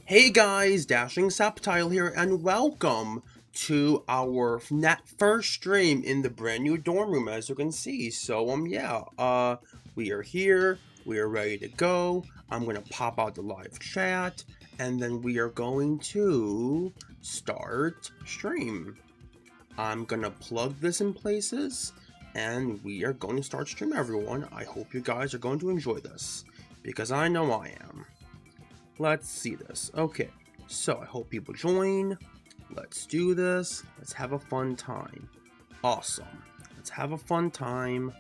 Hey guys, Dashing Subtile here, and welcome to our first stream in the brand new dorm room, as you can see. So, we are here, we are ready to go. I'm gonna pop out the live chat, and then we are going to start stream. I'm gonna plug this in places, and we are going to start stream, everyone. I hope you guys are going to enjoy this, because I know I am. Let's see this. Okay, so I hope people join. Let's do this. Let's have a fun time. Awesome. Let's have a fun time.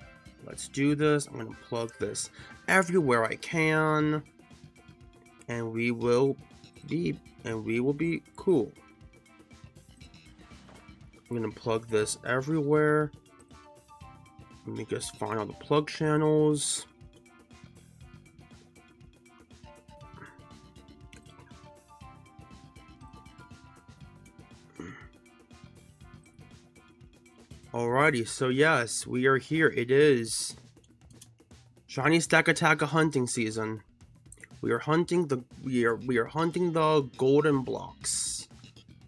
Let's do this. I'm gonna plug this everywhere I can, and we will be cool. I'm gonna plug this everywhere. Let me just find all the plug channels. Alrighty, so yes, we are here. It is shiny Stakataka hunting season. We are hunting the golden blocks.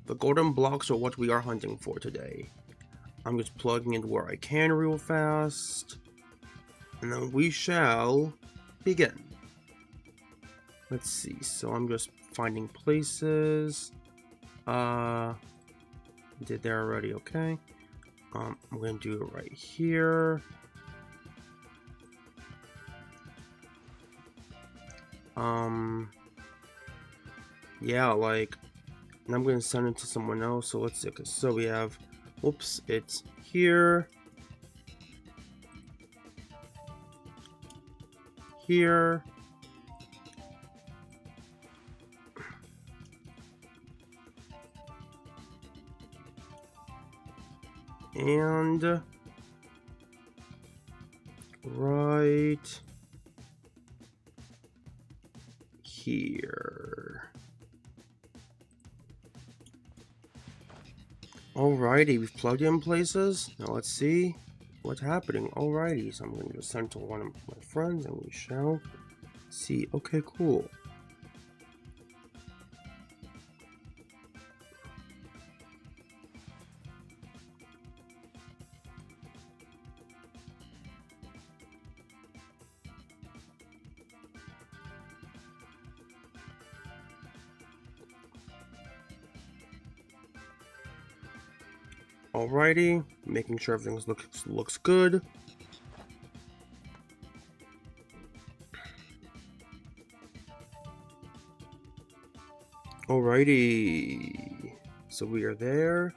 The golden blocks are what we are hunting for today. I'm just plugging in where I can real fast, and then we shall begin. Let's see. So I'm just finding places. Did there already? Okay. I'm gonna do it right here. Yeah, and I'm gonna send it to someone else. So let's see. Okay, so we have, oops, it's here, here, and right here. Alrighty, we've plugged in places. Now let's see what's happening. Alrighty, so I'm going to just send to one of my friends, and we shall see. Okay, cool. Alrighty, making sure everything looks good. Alrighty, so we are there,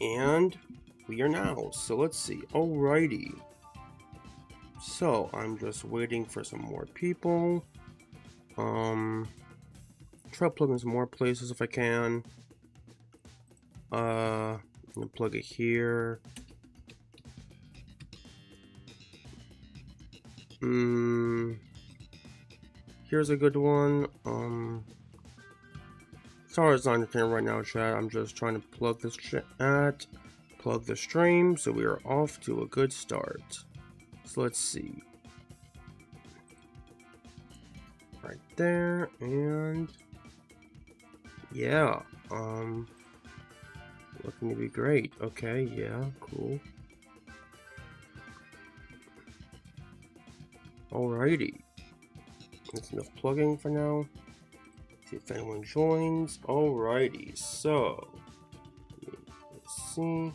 and we are now. So let's see. Alrighty, so I'm just waiting for some more people. Try plugging some more places if I can. I'm gonna plug it here. Here's a good one. Sorry it's not entertaining right now, chat. I'm just trying to plug this plug the stream, so we are off to a good start. So let's see. Right there, and yeah, looking to be great. Okay, yeah, cool. Alrighty. That's enough plugging for now. See if anyone joins. Alrighty, so let's see.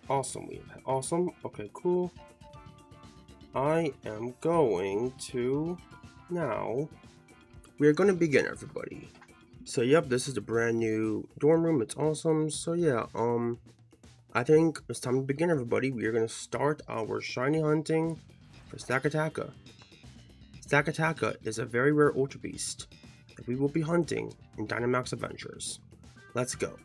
Awesome. Okay, cool. I am going to now. We are going to begin, everybody. So yep, this is the brand new dorm room. It's awesome. So yeah, I think it's time to begin, everybody. We are going to start our shiny hunting for Stakataka. Stakataka is a very rare Ultra Beast that we will be hunting in Dynamax Adventures. Let's go.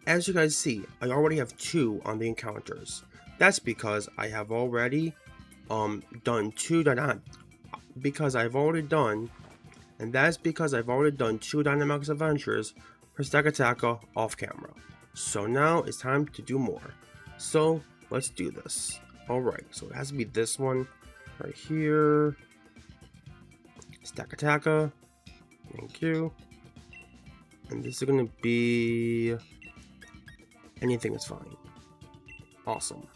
As you guys see, I already have 2 on the encounters. That's because I have already done 2 Dynamax Adventures for Stakataka off camera. So now it's time to do more. So let's do this. Alright, so it has to be this one right here. Stakataka. Thank you. And this is gonna be... anything is fine. Awesome.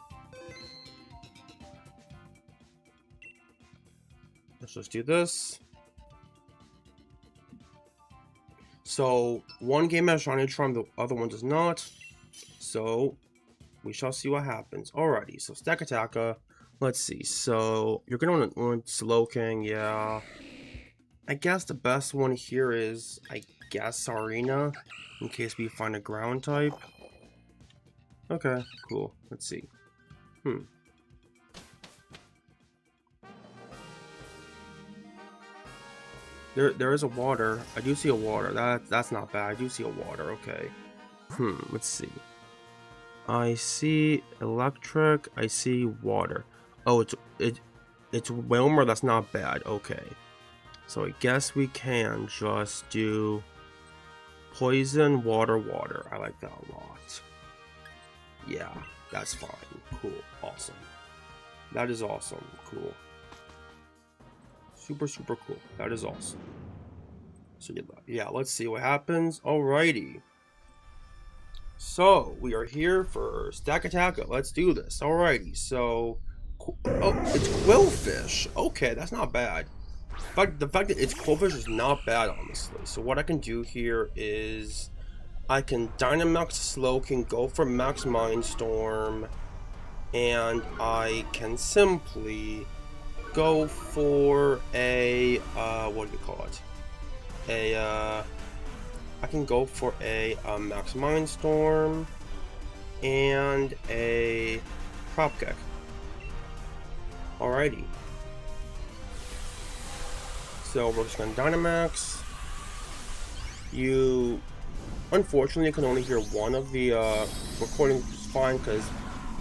Let's just do this. So, one game has Shiny Charm, the other one does not. So, we shall see what happens. Alrighty, so Stakataka. Let's see. So, you're gonna want Slowking, yeah. I guess the best one here is, I guess, Arena, in case we find a ground type. Okay, cool. Let's see. There is a water. I do see a water. That's not bad. I do see a water. Okay. Let's see. I see electric. I see water. Oh, it's Wilmer. That's not bad. Okay. So I guess we can just do poison, water, water. I like that a lot. Yeah, that's fine. Cool. Awesome. That is awesome. Cool. Super, super cool. That is awesome. So yeah, let's see what happens. Alrighty. So, we are here for Stakataka. Let's do this. Alrighty, so... oh, it's Quillfish. Okay, that's not bad. The fact that it's Quillfish is not bad, honestly. So what I can do here is... I can Dynamax Slowking, go for Max Mindstorm, and I can simply go for a, what do you call it? I can go for a Max Mindstorm and a Prop Kick. Alrighty. So we're just gonna Dynamax. You unfortunately can only hear one of the recordings fine because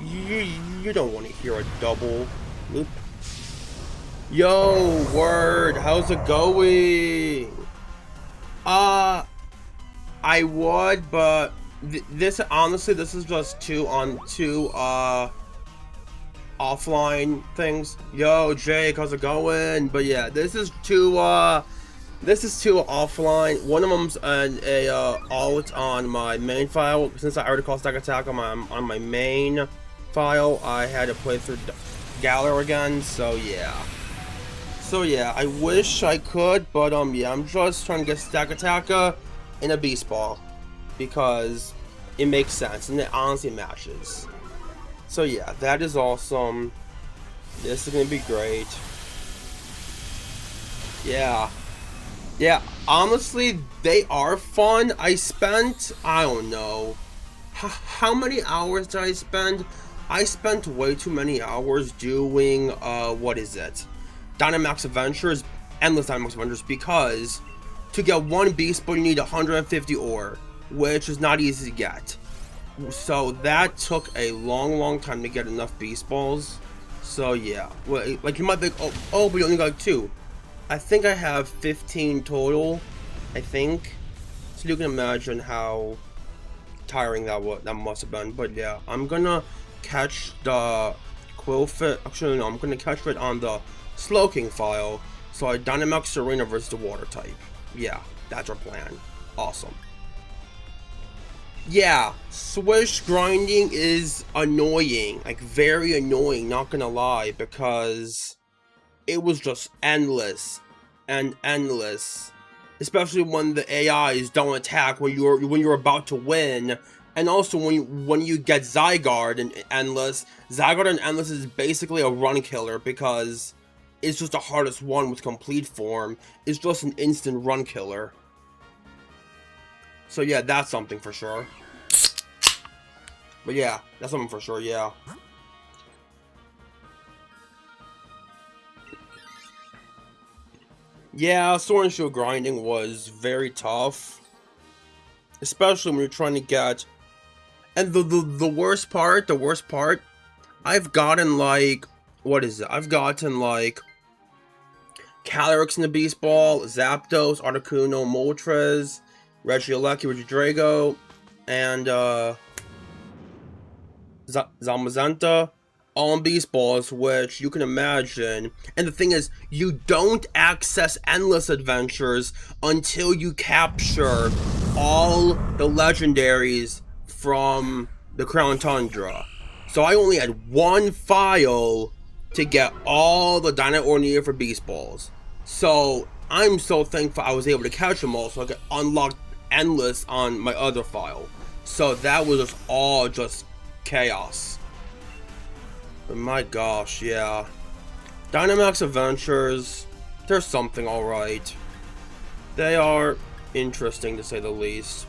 you don't want to hear a double loop. Yo, word, how's it going? I would, but this honestly, this is just two offline things. Yo, Jake, how's it going? But yeah, this is two offline. One of them's a alt on my main file. Since I already called Stakataka on my main file, I had to play through Galar again. So yeah, I wish I could, but yeah, I'm just trying to get Stakataka in a Beast Ball because it makes sense and it honestly matches. So yeah, that is awesome. This is gonna be great. Yeah, honestly, they are fun. I spent, I don't know, how many hours did I spend? I spent way too many hours doing, what is it? Dynamax Adventures, endless Dynamax Adventures, because to get one Beast Ball, you need 150 ore, which is not easy to get. So that took a long time to get enough Beast Balls. So yeah, well, like you might think, oh, but you only got 2. I think I have 15 total, I think. So you can imagine how tiring that must have been. But yeah, I'm gonna catch the Quillfish. Actually, no, I'm gonna catch it on the Slowking file. So I Dynamax Serena versus the Water type. Yeah, that's our plan. Awesome. Yeah, Swish grinding is annoying. Like, very annoying, not gonna lie, because it was just endless and endless, especially when the AIs don't attack when you're about to win, and also when you get Zygarde and Endless. Zygarde and Endless is basically a run killer because it's just the hardest one with complete form. It's just an instant run killer. So yeah, that's something for sure. But yeah, that's something for sure. Yeah. Yeah, Sword and Shield grinding was very tough, especially when you're trying to get. And the worst part, I've gotten like, what is it? I've gotten like Calyrex in the Beast Ball, Zapdos, Articuno, Moltres, Regieleki, Regidrago, and Zamazenta, all in Beast Balls, which you can imagine. And the thing is, you don't access endless adventures until you capture all the legendaries from the Crown Tundra. So I only had one file to get all the Dynamite needed for Beast Balls. So I'm so thankful I was able to catch them all so I could unlock endless on my other file. So that was just all just chaos. But my gosh, yeah. Dynamax Adventures, they're something alright. They are interesting to say the least.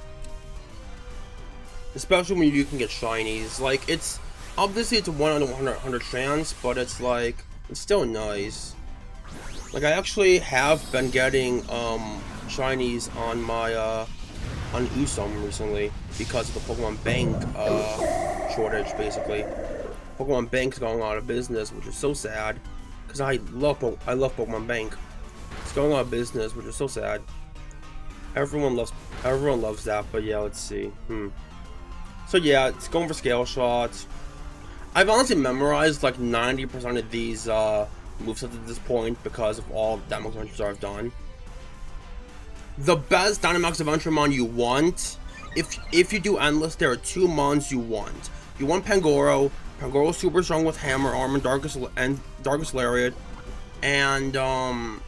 Especially when you can get shinies. Like, it's obviously it's a 1 in 100 chance, but it's like, it's still nice. Like, I actually have been getting shinies on my on Usum recently because of the Pokemon Bank shortage, basically. Pokemon Bank's going out of business, which is so sad, because I love Pokemon Bank. It's going out of business, which is so sad. Everyone loves that, but yeah, let's see. So yeah, it's going for scale shots. I've honestly memorized like 90% of these movesets at this point because of all the Dynamax Adventures I've done. The best Dynamax Adventure Mon you want, if you do Endless, there are 2 Mons you want. You want Pangoro. Pangoro's super strong with Hammer, Arm, and Darkest Lariat. And the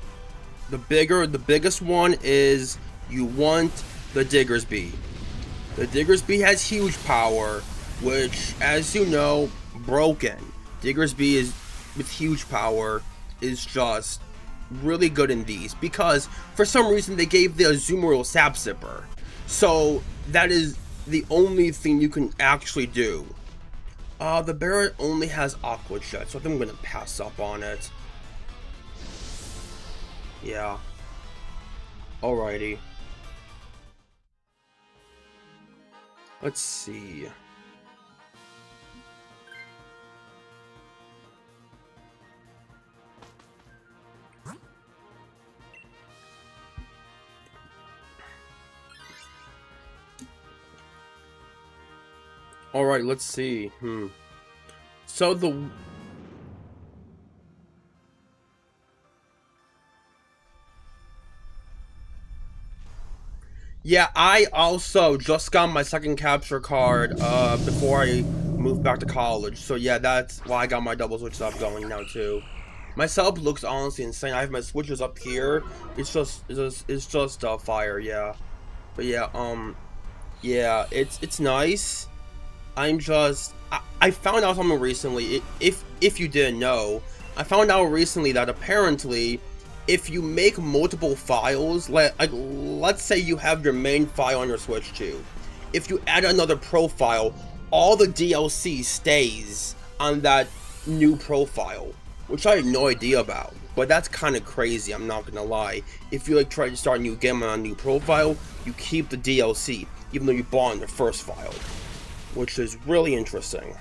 biggest one is you want the Diggersby. The Diggersby has huge power, which, as you know, broken. Diggersby is with huge power is just really good in these because for some reason they gave the Azumarill Sap Sipper. So that is the only thing you can actually do. The Barret only has Aqua Jet, so I think I'm gonna pass up on it. Yeah. Alrighty. Let's see. Alright, let's see. So yeah, I also just got my second capture card before I moved back to college. So yeah, that's why I got my double switch stuff going now too. My setup looks honestly insane. I have my switches up here. It's just fire, yeah. But yeah, yeah, it's nice. I found out something recently. If you didn't know, I found out recently that apparently, if you make multiple files, like let's say you have your main file on your Switch 2, if you add another profile, all the DLC stays on that new profile, which I had no idea about. But that's kind of crazy, I'm not gonna lie. If you like try to start a new game on a new profile, you keep the DLC, even though you bought in the first file. Which is really interesting.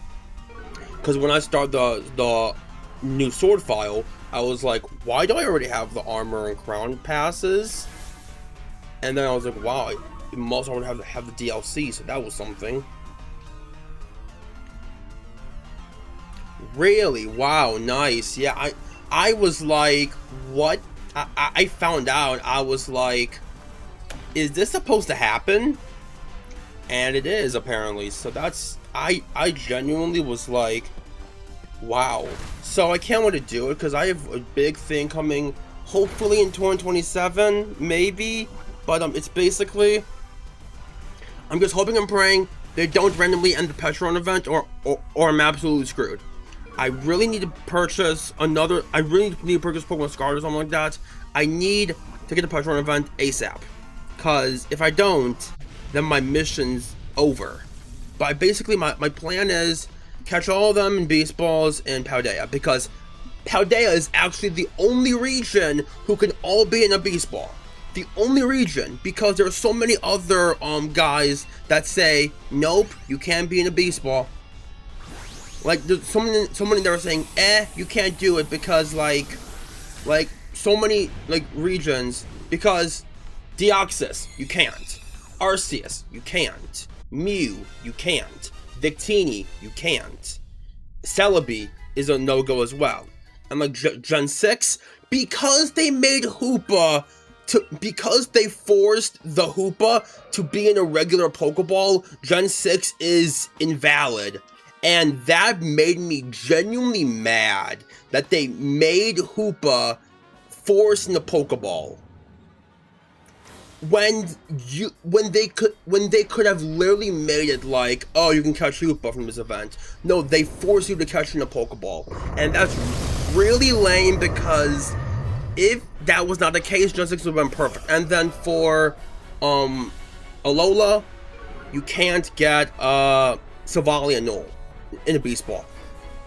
Because when I started the new sword file, I was like, why do I already have the armor and crown passes? And then I was like, wow, it must already have the DLC, so that was something. Really? Wow, nice. Yeah, I was like, what? I found out, I was like, is this supposed to happen? And it is, apparently. So that's, I genuinely was like, wow. So I can't wait to do it because I have a big thing coming, hopefully in 2027, maybe. But it's basically, I'm just hoping and praying they don't randomly end the Petron event, or I'm absolutely screwed. I really need to purchase another. I really need to purchase Pokemon Scarlet or something like that. I need to get the Petron event ASAP, because if I don't, then my mission's over. But basically, my plan is catch all of them in Beast Balls in Paldea, because Paldea is actually the only region who can all be in a Beast Ball. The only region, because there are so many other guys that say, nope, you can't be in a Beast Ball. Like, there's so many that are saying, you can't do it because, like so many, regions, because Deoxys, you can't. Arceus, you can't. Mew, you can't. Victini, you can't. Celebi, is a no-go as well. And like Gen 6, because they made Hoopa because they forced the Hoopa to be in a regular Pokeball, Gen 6 is invalid. And that made me genuinely mad that they made Hoopa force in the Pokeball. When they could have literally made it like, oh, you can catch Hoopa from this event. No, they force you to catch in a Pokeball. And that's really lame, because if that was not the case, Gen 6 would have been perfect. And then for Alola, you can't get Silvally Null in a Beast Ball.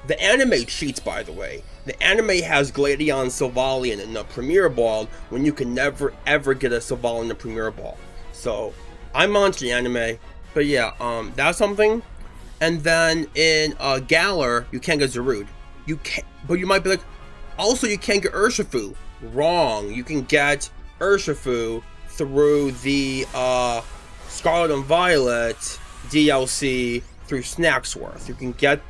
The anime cheats, by the way. The anime has Gladion Silvally in a Premier Ball when you can never ever get a Silvally in a Premier Ball. So I'm on to the anime, but yeah, that's something. And then in Galar, you can't get Zarude. You can't, but you might be like, also you can't get Urshifu. Wrong. You can get Urshifu through the Scarlet and Violet DLC through Snacksworth. You can get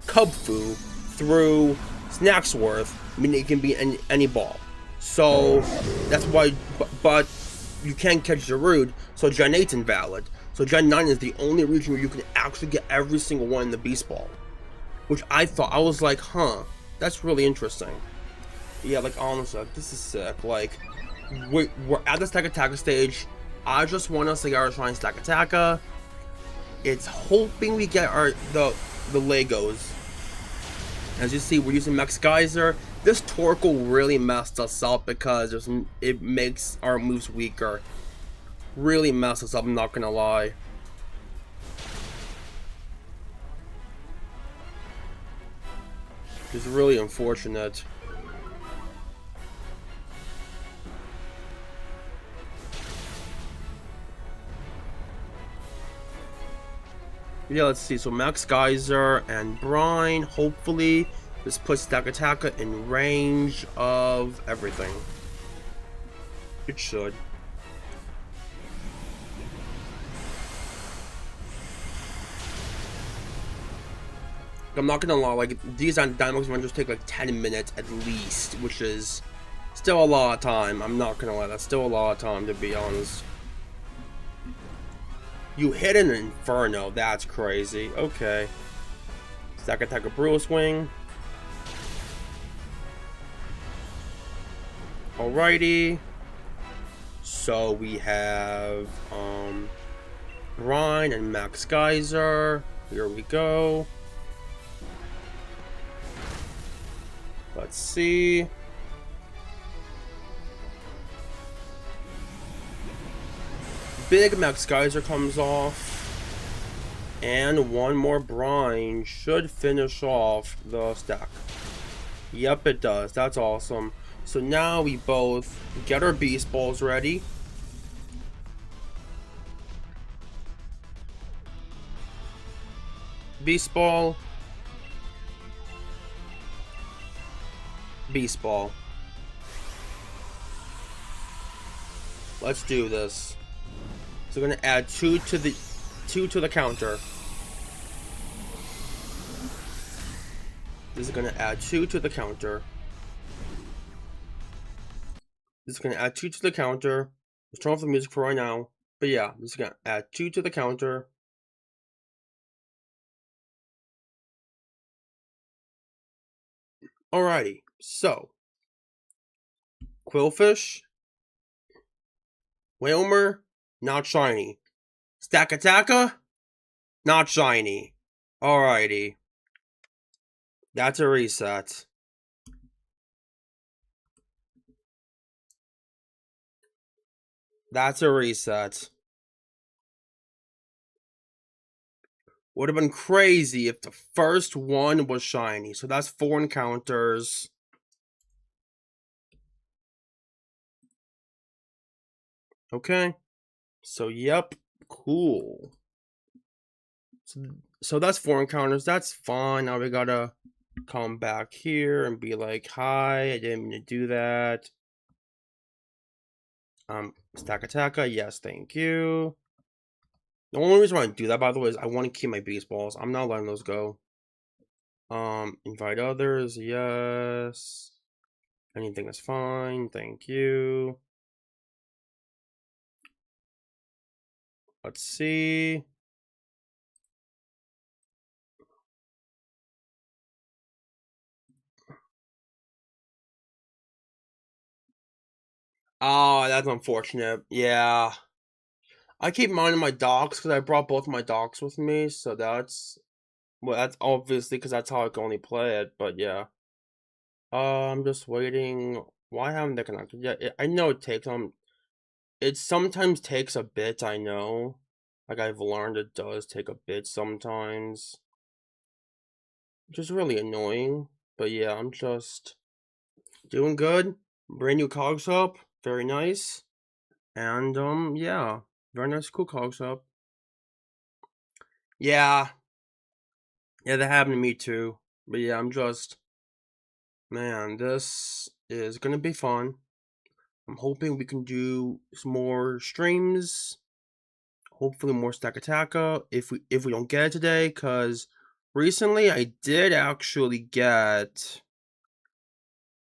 Cubfu through Snacksworth, meaning it can be any ball. So that's why, but you can't catch Zarude, so Gen 8's invalid. So Gen 9 is the only region where you can actually get every single one in the Beast Ball. Which I was like, huh, that's really interesting. Yeah, like honestly, this is sick. Like, we're at the Stakataka stage. I just want us to get our Shine Stakataka. It's hoping we get the Legos. As you see, we're using Max Geyser. This Torkoal really messed us up because it makes our moves weaker. Really messed us up, I'm not gonna lie. It's really unfortunate. Yeah, let's see. So Max Geyser and Brine. Hopefully, this puts Stakataka in range of everything. It should. I'm not gonna lie, like, these Dynamax Rangers take like 10 minutes at least, which is still a lot of time. I'm not gonna lie, that's still a lot of time, to be honest. You hit an Inferno, that's crazy. Okay. Stakataka Brule Swing. Alrighty. So we have Brine and Max Geyser. Here we go. Let's see. Big Max Geyser comes off. And one more Brine should finish off the stack. Yep, it does. That's awesome. So now we both get our Beast Balls ready. Beast Ball. Beast Ball. Let's do this. So we're gonna add two to the counter. This is gonna add 2 to the counter. This is gonna add 2 to the counter. Let's turn off the music for right now. But yeah, this is gonna add 2 to the counter. Alrighty, so Quillfish, Whalmer, not shiny. Stakataka, not shiny. Alrighty. That's a reset. That's a reset. Would have been crazy if the first one was shiny. So that's 4 encounters. Okay. So, yep. Cool. So that's 4 encounters. That's fine. Now we gotta come back here and be like, hi, I didn't mean to do that. Stakataka, yes, thank you. The only reason why I do that, by the way, is I want to keep my Beast Balls. I'm not letting those go. Invite others, yes. Anything is fine, thank you. Let's see. Oh, that's unfortunate. Yeah. I keep minding my dogs because I brought both my dogs with me, so that's obviously because that's how I can only play it, but yeah. I'm just waiting. Why haven't they connected yet? I know it takes it sometimes takes a bit, I know. Like I've learned it does take a bit sometimes. Which is really annoying. But yeah, I'm just doing good. Brand new cogs up. Very nice. And yeah. Very nice cool cogs up. Yeah. Yeah, that happened to me too. But yeah, I'm just man, this is gonna be fun. I'm hoping we can do some more streams. Hopefully more Stakataka if we don't get it today, because recently I did actually get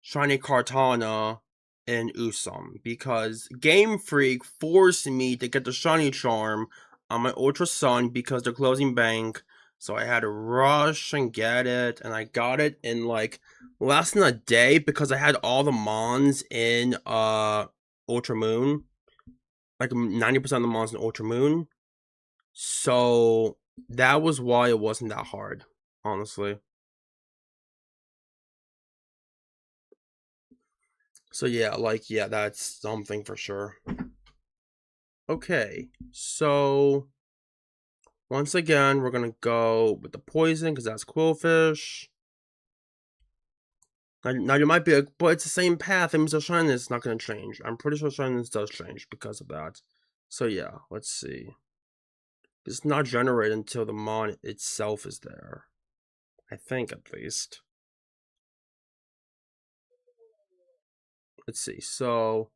Shiny Kartana and Usum because Game Freak forced me to get the Shiny Charm on my Ultra Sun because they're closing bank. So I had to rush and get it, and I got it in like less than a day because I had all the Mons in Ultra Moon. Like 90% of the Mons in Ultra Moon. So that was why it wasn't that hard, honestly. So yeah, like yeah, that's something for sure. Okay, so once again, we're gonna go with the poison because that's Quillfish. Now you might be like, but it's the same path, and so shyness is not gonna change. I'm pretty sure shyness does change because of that. So yeah, let's see. It's not generated until the mon itself is there. I think at least. Let's see. So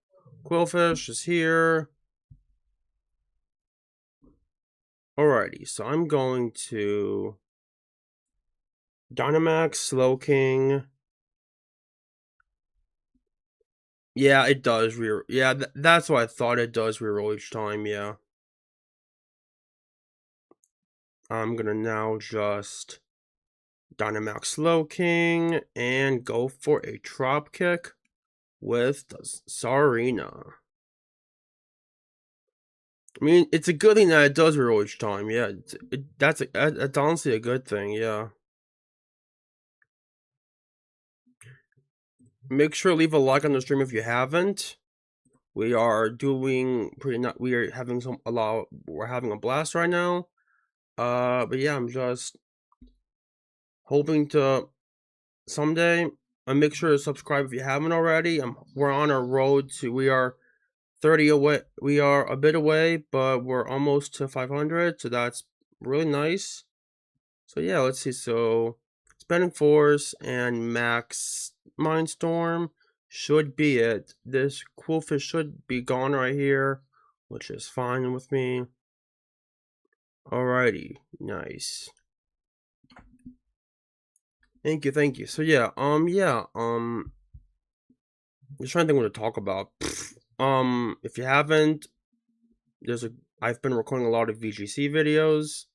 Quillfish is here. Alrighty, so I'm going to Dynamax, Slowking. Yeah, it does yeah, that's what I thought. It does reroll each time, yeah. I'm gonna now just Dynamax Slowking and go for a Drop Kick with the Sarina. I mean, it's a good thing that it does reroll each time, yeah. That's honestly a good thing, yeah. Make sure to leave a like on the stream if you haven't. We are doing pretty not. We are having we're having a blast right now. But yeah, I'm just hoping to someday. And make sure to subscribe if you haven't already. We're on our road to. We are 30 away. We are a bit away, but we're almost to 500. So that's really nice. So yeah, let's see. So Spending Force and Max Mindstorm should be it. This Quillfish should be gone right here, which is fine with me. Alrighty, nice. Thank you, thank you. So yeah, just trying to think what to talk about. If you haven't, I've been recording a lot of VGC videos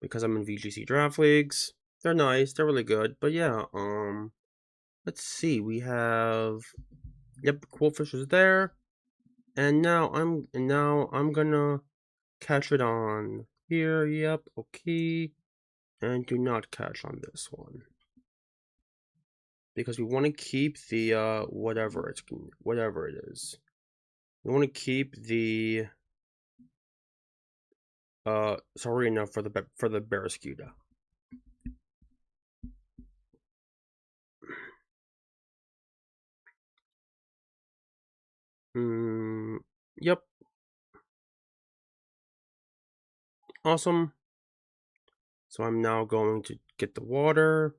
because I'm in VGC draft leagues. They're nice, they're really good. But yeah, let's see. We have yep, Quillfish is there. And now I'm gonna catch it on here. Yep, okay. And do not catch on this one. Because we want to keep the whatever it is. We want to keep the Sarina for the Barraskewda. Yep. Awesome. So I'm now going to get the water.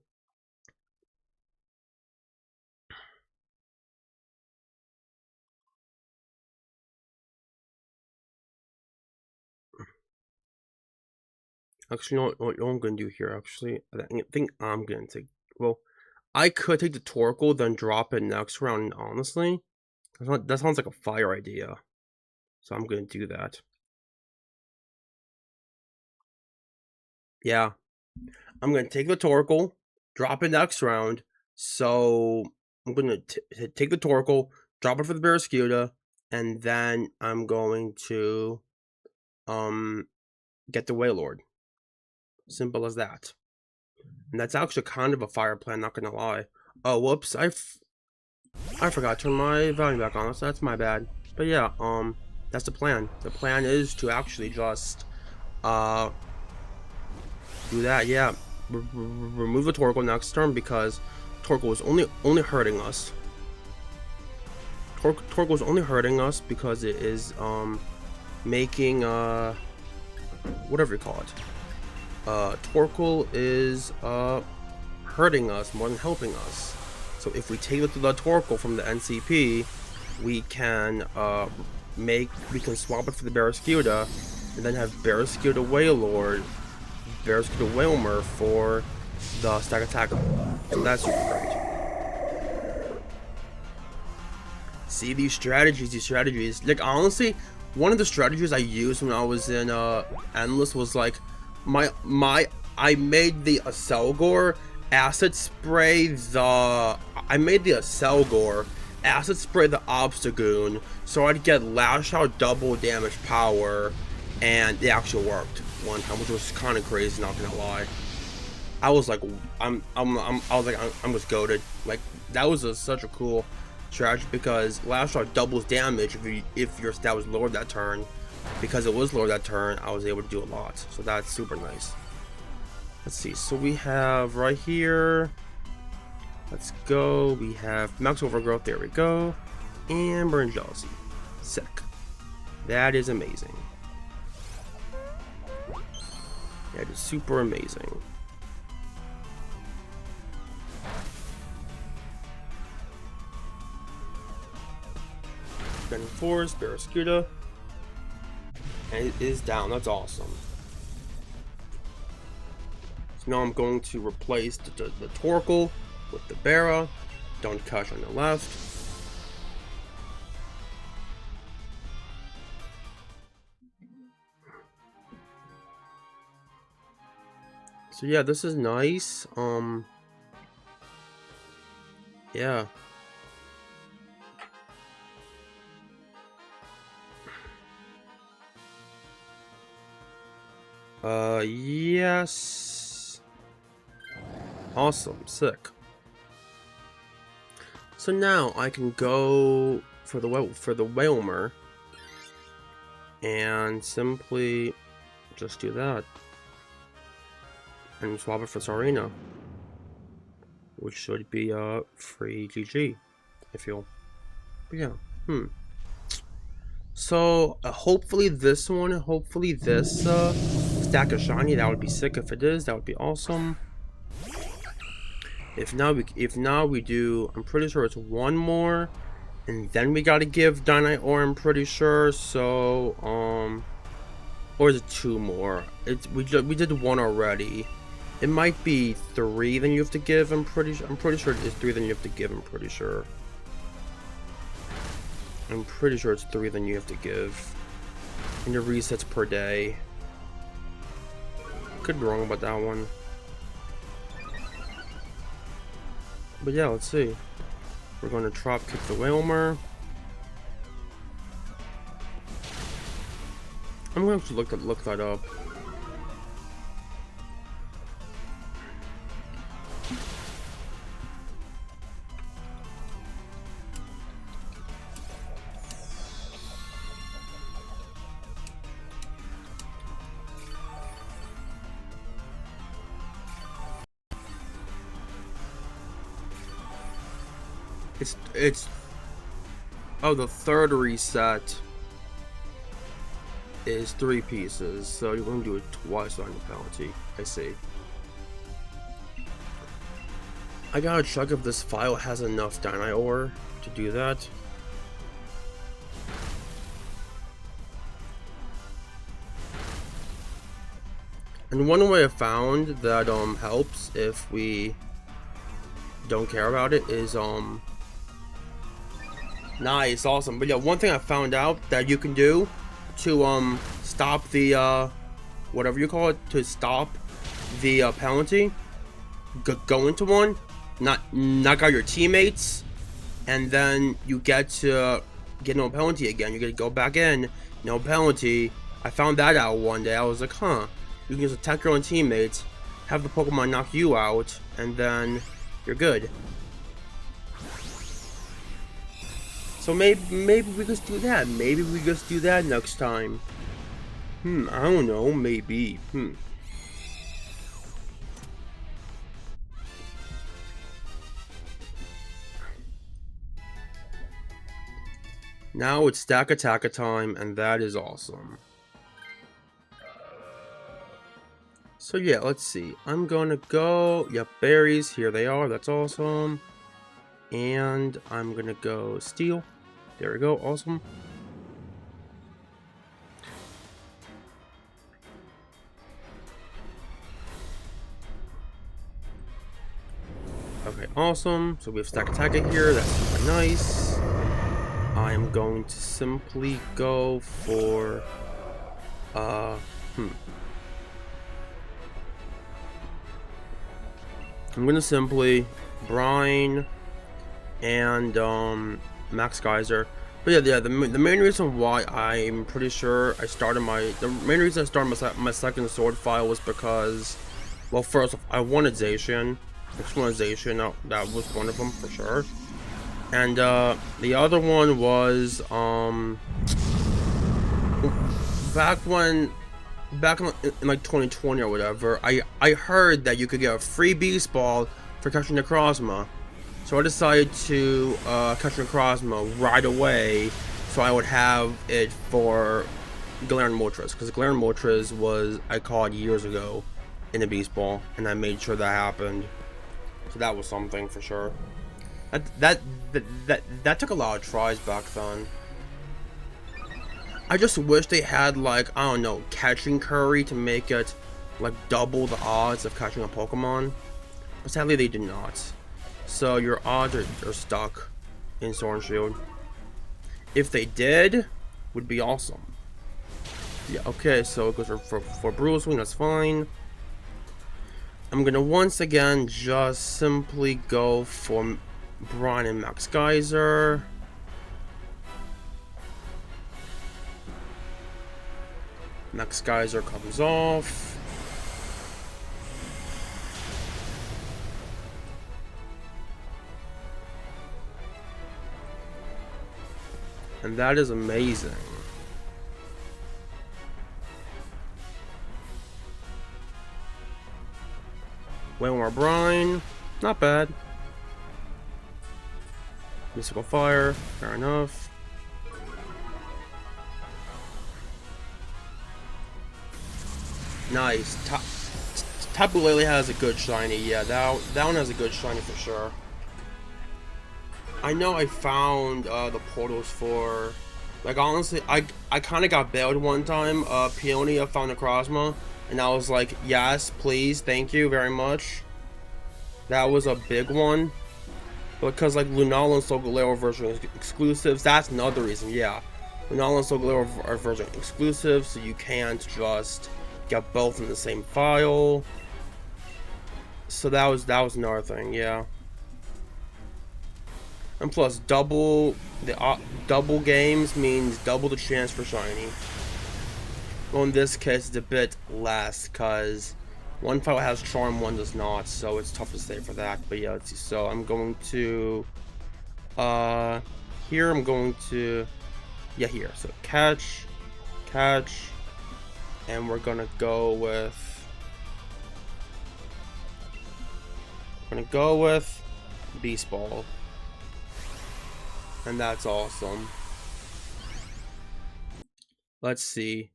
Actually, what I'm gonna do here, actually, I think I'm gonna take, well, I could take the Torkoal, then drop it next round, honestly. That sounds like a fire idea. So I'm gonna do that. Yeah. I'm gonna take the Torkoal, drop it next round. So I'm gonna take the Torkoal, drop it for the Barraskewda, and then I'm going to get the Wailord. Simple as that. And that's actually kind of a fire plan, not gonna lie. Oh, whoops, I forgot to turn my volume back on, so that's my bad. But yeah, that's the plan. The plan is to actually just, do that, yeah. Remove the Torkoal next turn because Torkoal is only hurting us. Torkoal is only hurting us because it is, making, whatever you call it. Torkoal is, hurting us more than helping us. So if we take the Torkoal from the NCP, we can swap it for the Barraskewda, and then have Barraskewda Wailord, Barraskewda Wailmer for the Stakataka. So that's super great. See, these strategies. Like, honestly, one of the strategies I used when I was in Endless was like, I made the Aselgor acid spray the Obstagoon, so I'd get Lash Out double damage power, and it actually worked one time, which was kind of crazy, not gonna lie. I was like, I'm just goated. Like, that was such a cool strategy because Lash Out doubles damage if your stat was lowered that turn. Because it was lowered that turn, I was able to do a lot. So that's super nice. Let's see. So we have right here. Let's go. We have Max Overgrowth. There we go. And Burn Jealousy. Sick. That is amazing. That is super amazing. Bending Force, Barraskewda. And it is down. That's awesome. So now I'm going to replace the Torkoal with the Barra. Don't catch on the left. So yeah, this is nice. Yeah. Yes. Awesome, sick. So now I can go for the Wailmer and simply just do that and swap it for Sarina, which should be a free GG, I feel. But yeah, So hopefully this stack of shiny, that would be sick. If it is, that would be awesome. If not, we do. I'm pretty sure it's one more, and then we gotta give Dynite Ore. I'm pretty sure. So or is it two more? We did one already. It might be three. Then you have to give. I'm pretty sure it's three. Then you have to give. I'm pretty sure it's three. Then you have to give. And your resets per day. Could be wrong about that one. But yeah, let's see. We're going to drop kick the Wailmer. I'm going to have to look that up. It's oh, the third reset is 3 pieces, so you're going to do it twice on the penalty. I see. I gotta check if this file has enough Dynite Ore to do that. And one way I found that helps if we don't care about it is nice, awesome. But yeah, one thing I found out that you can do to stop the whatever you call it, to stop the penalty, go into one, knock out your teammates, and then you get to get no penalty again. You get to go back in, no penalty. I found that out one day. I was like, huh, you can just attack your own teammates, have the Pokemon knock you out, and then you're good. So maybe we just do that. Maybe we just do that next time. I don't know, maybe. Now it's Stakataka time, and that is awesome. So yeah, let's see. I'm gonna go, yep, berries, here they are, that's awesome. And I'm gonna go steel. There we go, awesome. Okay, awesome. So we have Stakataka here, that's super nice. I am going to simply go for I'm gonna simply brine and max geyser. But yeah, the main reason why I'm pretty sure the main reason I started my second sword file was because, well, first I wanted Zacian, that was one of them for sure, and the other one was back in like 2020 or whatever, I heard that you could get a free beast ball for catching Necrozma. So I decided to catch Necrozma right away, so I would have it for Galarian Moltres, because Galarian Moltres was I caught years ago in a Beast Ball, and I made sure that happened. So that was something for sure. That took a lot of tries back then. I just wish they had, like, I don't know, catching curry to make it like double the odds of catching a Pokemon, but sadly they did not. So your odds are stuck in Sword and Shield. If they did, would be awesome. Yeah, okay, so it goes for Brutal Swing, that's fine. I'm gonna once again just simply go for Brine and Max Geyser. Max Geyser comes off. And that is amazing. Way more brine. Not bad. Mystical Fire. Fair enough. Nice. Tapu Lele has a good shiny. Yeah, that one has a good shiny for sure. I know I found the portals for, like, honestly, I kind of got bailed one time. Peonia found a Necrozma, and I was like, yes, please, thank you very much. That was a big one, because like Lunala and Solgaleo version exclusives. That's another reason. Yeah, Lunala and Solgaleo are version exclusives, so you can't just get both in the same file. So that was another thing. Yeah. And plus, double games means double the chance for shiny. Well, in this case, it's a bit less, because one file has charm, one does not, so it's tough to say for that. But yeah, let's see. So I'm going to here I'm going to, yeah, here. So catch, and we're gonna go with Beast Ball. And that's awesome. Let's see.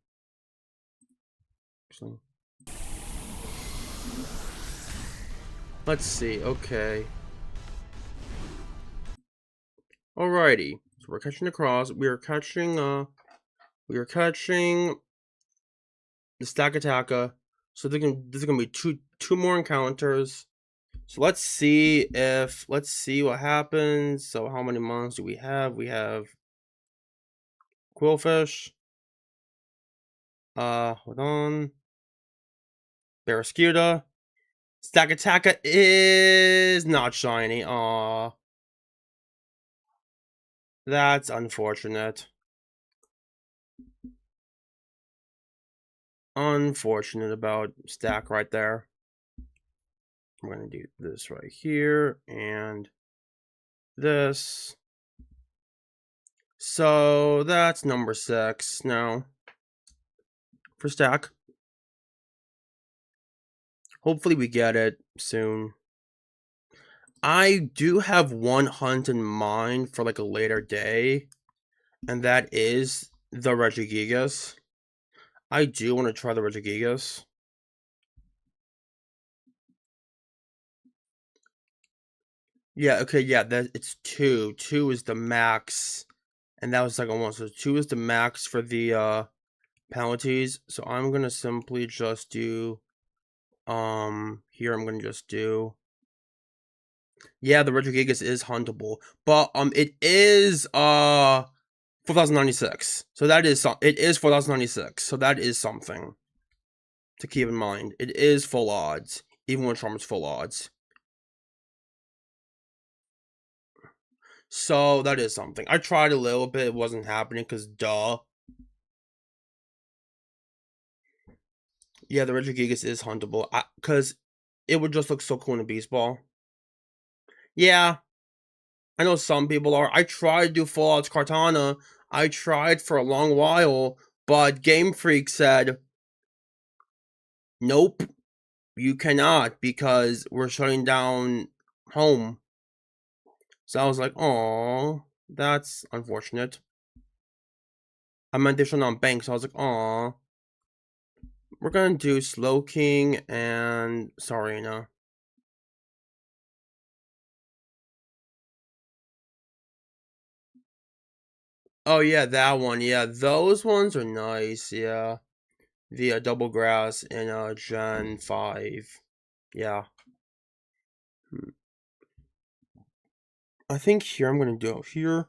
Let's see. Okay. Alrighty. So we're catching the cross. We are catching the Stakataka. So there's gonna be two more encounters. So let's see what happens. So how many months do we have? We have Quillfish. Hold on. Barraskewda. Stakataka is not shiny. Aw. That's unfortunate. Unfortunate about Stack right there. I'm gonna do this right here and this. So that's number 6 now for Stack. Hopefully we get it soon. I do have one hunt in mind for like a later day, and that is the Regigigas. I do want to try the Regigigas. Yeah, okay, yeah, it's 2. 2 is the max, and that was second one. So 2 is the max for the penalties. So I'm gonna simply just do here I'm gonna just do, yeah, the Regigigas is huntable, but it is 4096. So that is it is 4096. So that is something to keep in mind. It is full odds, even when Charm is full odds. So that is something. I tried a little bit, it wasn't happening because duh. Yeah, the Regigigas is huntable. Because it would just look so cool in a beast ball. Yeah, I know some people are. I tried to do full odds Kartana. I tried for a long while, but Game Freak said, nope, you cannot because we're shutting down home. So I was like, oh, that's unfortunate. I meant they shut down bank, so I was like, oh. We're gonna do Slowking and Sarina. Oh yeah, that one. Yeah, those ones are nice. Yeah, the double grass in Gen 5. Yeah. I think here I'm gonna do it here.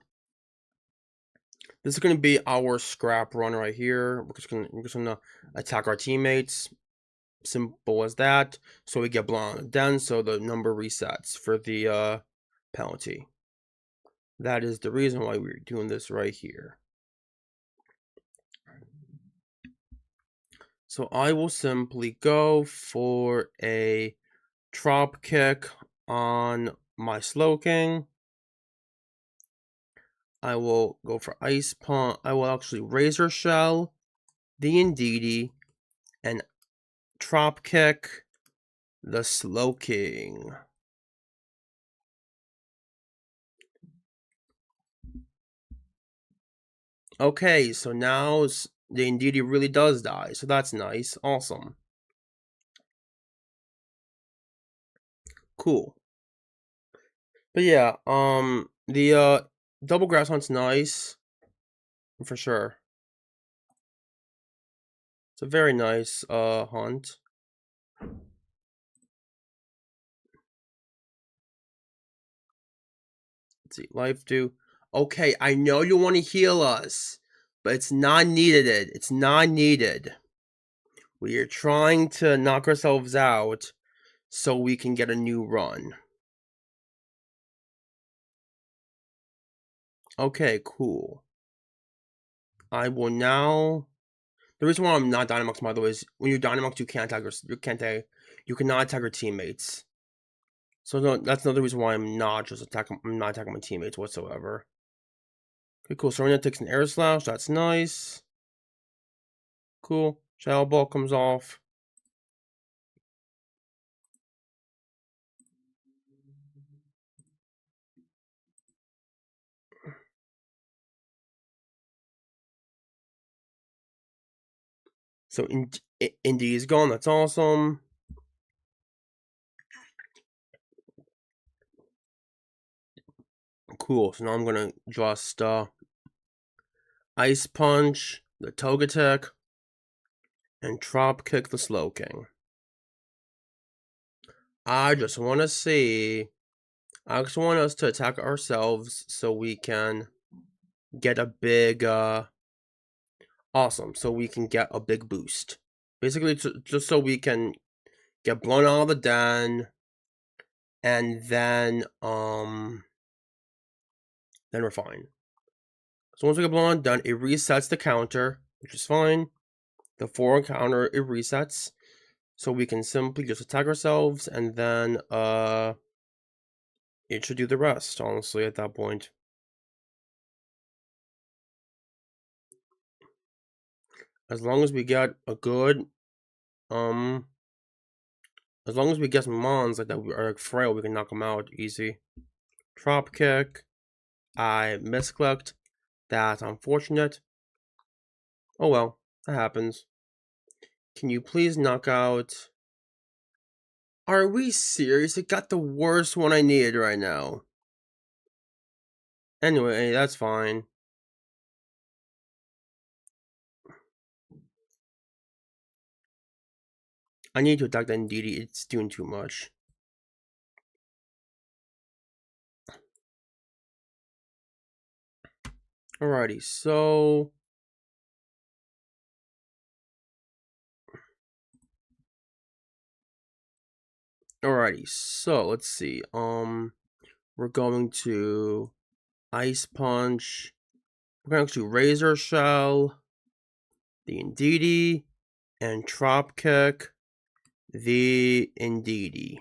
This is gonna be our scrap run right here. We're just gonna attack our teammates. Simple as that. So we get blown on den, so the number resets for the penalty. That is the reason why we're doing this right here. So I will simply go for a drop kick on my Slowking. I will go for Ice Punch. I will actually Razor Shell the Indeedee and drop kick the Slowking. Okay, so now the Indeedee really does die, so that's nice. Awesome. Cool. But yeah, the double grass hunt's nice for sure. It's a very nice hunt. Let's see, life do. Okay, I know you want to heal us, but it's not needed. It's not needed. We are trying to knock ourselves out so we can get a new run. Okay, cool. I will now. The reason why I'm not Dynamax, by the way, is when you Dynamax, you cannot attack your teammates. So no, that's another reason why I'm not attacking my teammates whatsoever. Okay, cool. Serena takes an Air Slash. That's nice. Cool. Shadow Ball comes off. So Indy is gone. That's awesome. Cool. So now I'm gonna just Ice Punch the Togetic and drop kick the Slowking. I just want to see. I just want us to attack ourselves so we can get a big, awesome, so we can get a big boost. Basically, just so we can get blown out of the den, and then we're fine. So once we get blown out of the den, it resets the counter, which is fine. The 4 counter, it resets. So we can simply just attack ourselves, and then, it should do the rest, honestly, at that point. As long as we get a good, as long as we get some mons like that are like frail, we can knock them out easy. Drop kick. I misclicked. That's unfortunate. Oh well, that happens. Can you please knock out? Are we serious? It got the worst one I needed right now. Anyway, that's fine. I need to attack the Ndidi. It's doing too much. Alrighty, so let's see. We're going to Ice Punch. We're going to Razor Shell, the Ndidi, and Drop Kick the Ndidi.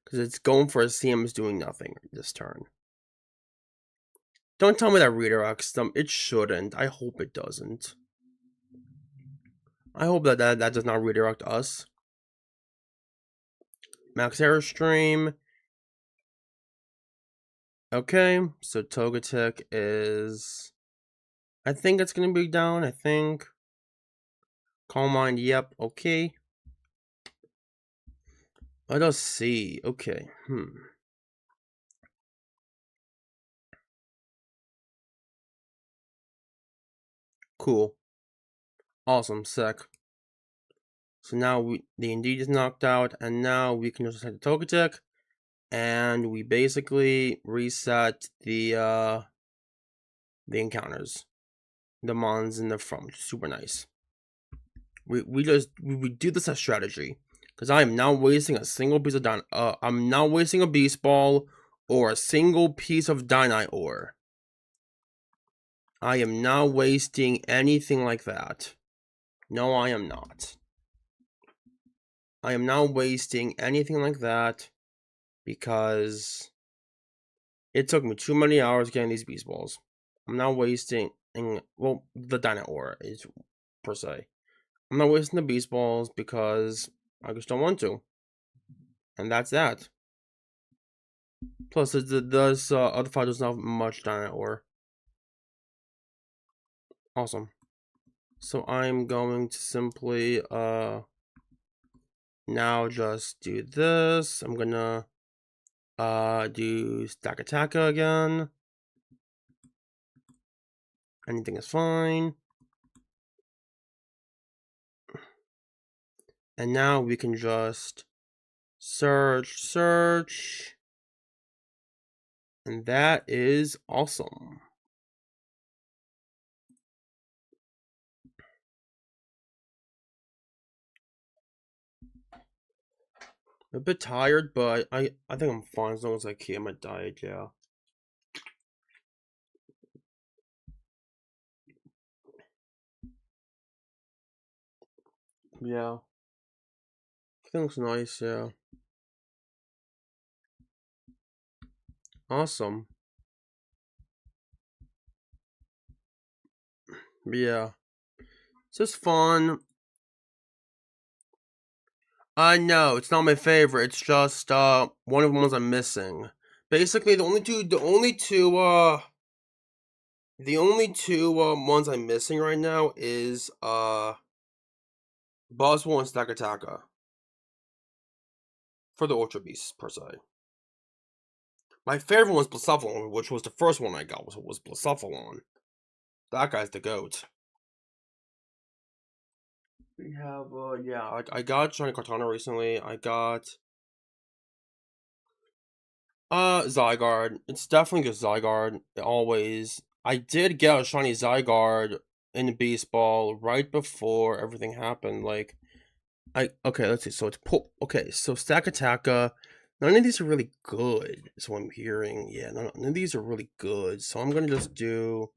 Because it's going for a CM is doing nothing this turn. Don't tell me that redirects them. It shouldn't. I hope it doesn't. I hope that does not redirect us. Max Airstream. Okay, so Togetic is... I think it's going to be down, I think. Calm Mind, yep, okay. Let us see, okay, Cool. Awesome, sick. So now the Indeed is knocked out, and now we can just attack the Togetic, and we basically reset the encounters. The mons in the front, which is super nice. We do this as strategy. Because I am not wasting a single piece of I'm not wasting a Beast Ball or a single piece of Dynite Ore. I am not wasting anything like that. No, I am not. I am not wasting anything like that because it took me too many hours getting these Beast Balls. I'm not wasting, well, the Dynite Ore is per se. I'm not wasting the Beast Balls because I just don't want to. And that's that. Plus, this other file doesn't have much Dynite Ore. Awesome. So I'm going to simply now just do this. I'm gonna do Stakataka again. Anything is fine. And now we can just search. And that is awesome. A bit tired, but I think I'm fine as long as I keep my diet, yeah. Yeah. I think looks nice, yeah. Awesome. Yeah. It's just fun. No, it's not my favorite. It's just one of the ones I'm missing. Basically, the only two ones I'm missing right now is Boswell and Stakataka for the Ultra Beasts per se. My favorite one's Blacephalon, which was the first one I got. Was Blacephalon. That guy's the goat. We have yeah, I got Shiny Cortana recently. I got Zygarde. It's definitely a Zygarde. Always. I did get a shiny Zygarde in the baseball right before everything happened. Like, okay, let's see. So it's okay, so Stakataka. None of these are really good, is what I'm hearing. Yeah, none of these are really good. So I'm gonna just do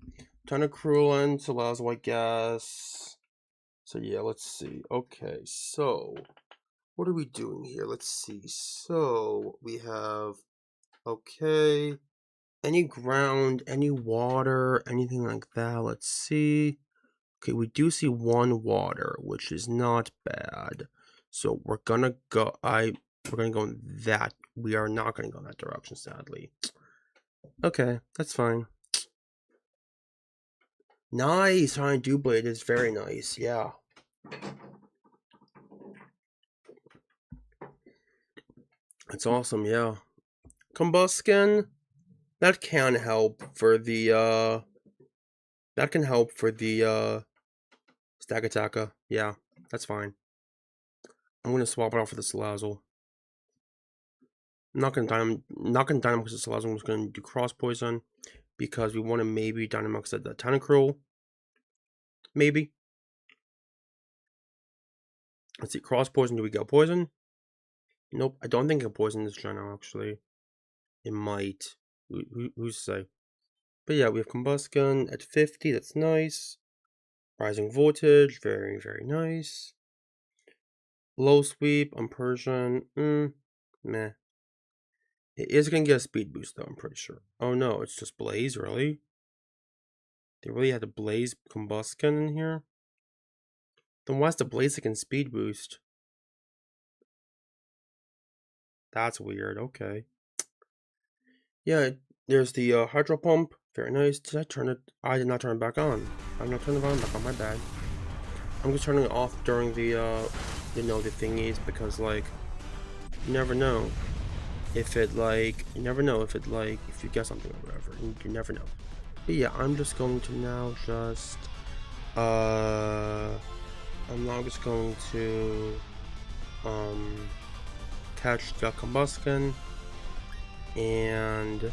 ton of Cruel and Salazzle, I guess. So yeah, let's see. Okay, so what are we doing here? Let's see. So we have okay. Any ground, any water, anything like that. Let's see. Okay, we do see one water, which is not bad. So we're gonna go. We're gonna go in that. We are not gonna go in that direction, sadly. Okay, that's fine. Nice, Honey Dewblade is very nice. Yeah, that's awesome. Yeah, Combuskin. That can help for the That can help for the Stakataka. Yeah, that's fine. I'm gonna swap it out for the Salazzle. I'm not gonna Dynamax the Salazzle. I'm just gonna do Cross Poison because we want to maybe Dynamax the Tentacruel. Maybe. Let's see. Cross Poison. Do we get Poison? Nope. I don't think it poison this channel actually. It might. Who's to say? But yeah, we have Combuskin at 50. That's nice. Rising Voltage. Very, very nice. Low Sweep on Persian. Meh. It is going to get a speed boost, though, I'm pretty sure. Oh, no, it's just Blaze, really? They really had to Blaze Combuskin in here? Then why's the Blaziken speed boost? That's weird, okay. Yeah, there's the Hydro Pump. Very nice. Did I turn it? I did not turn it back on. I'm not turning it on back on, my bad. I'm just turning it off during the the thingies because, like, you never know. If you get something or whatever. You never know. But yeah, I'm just going to now just, I'm now just going to, catch the Combuskin, and,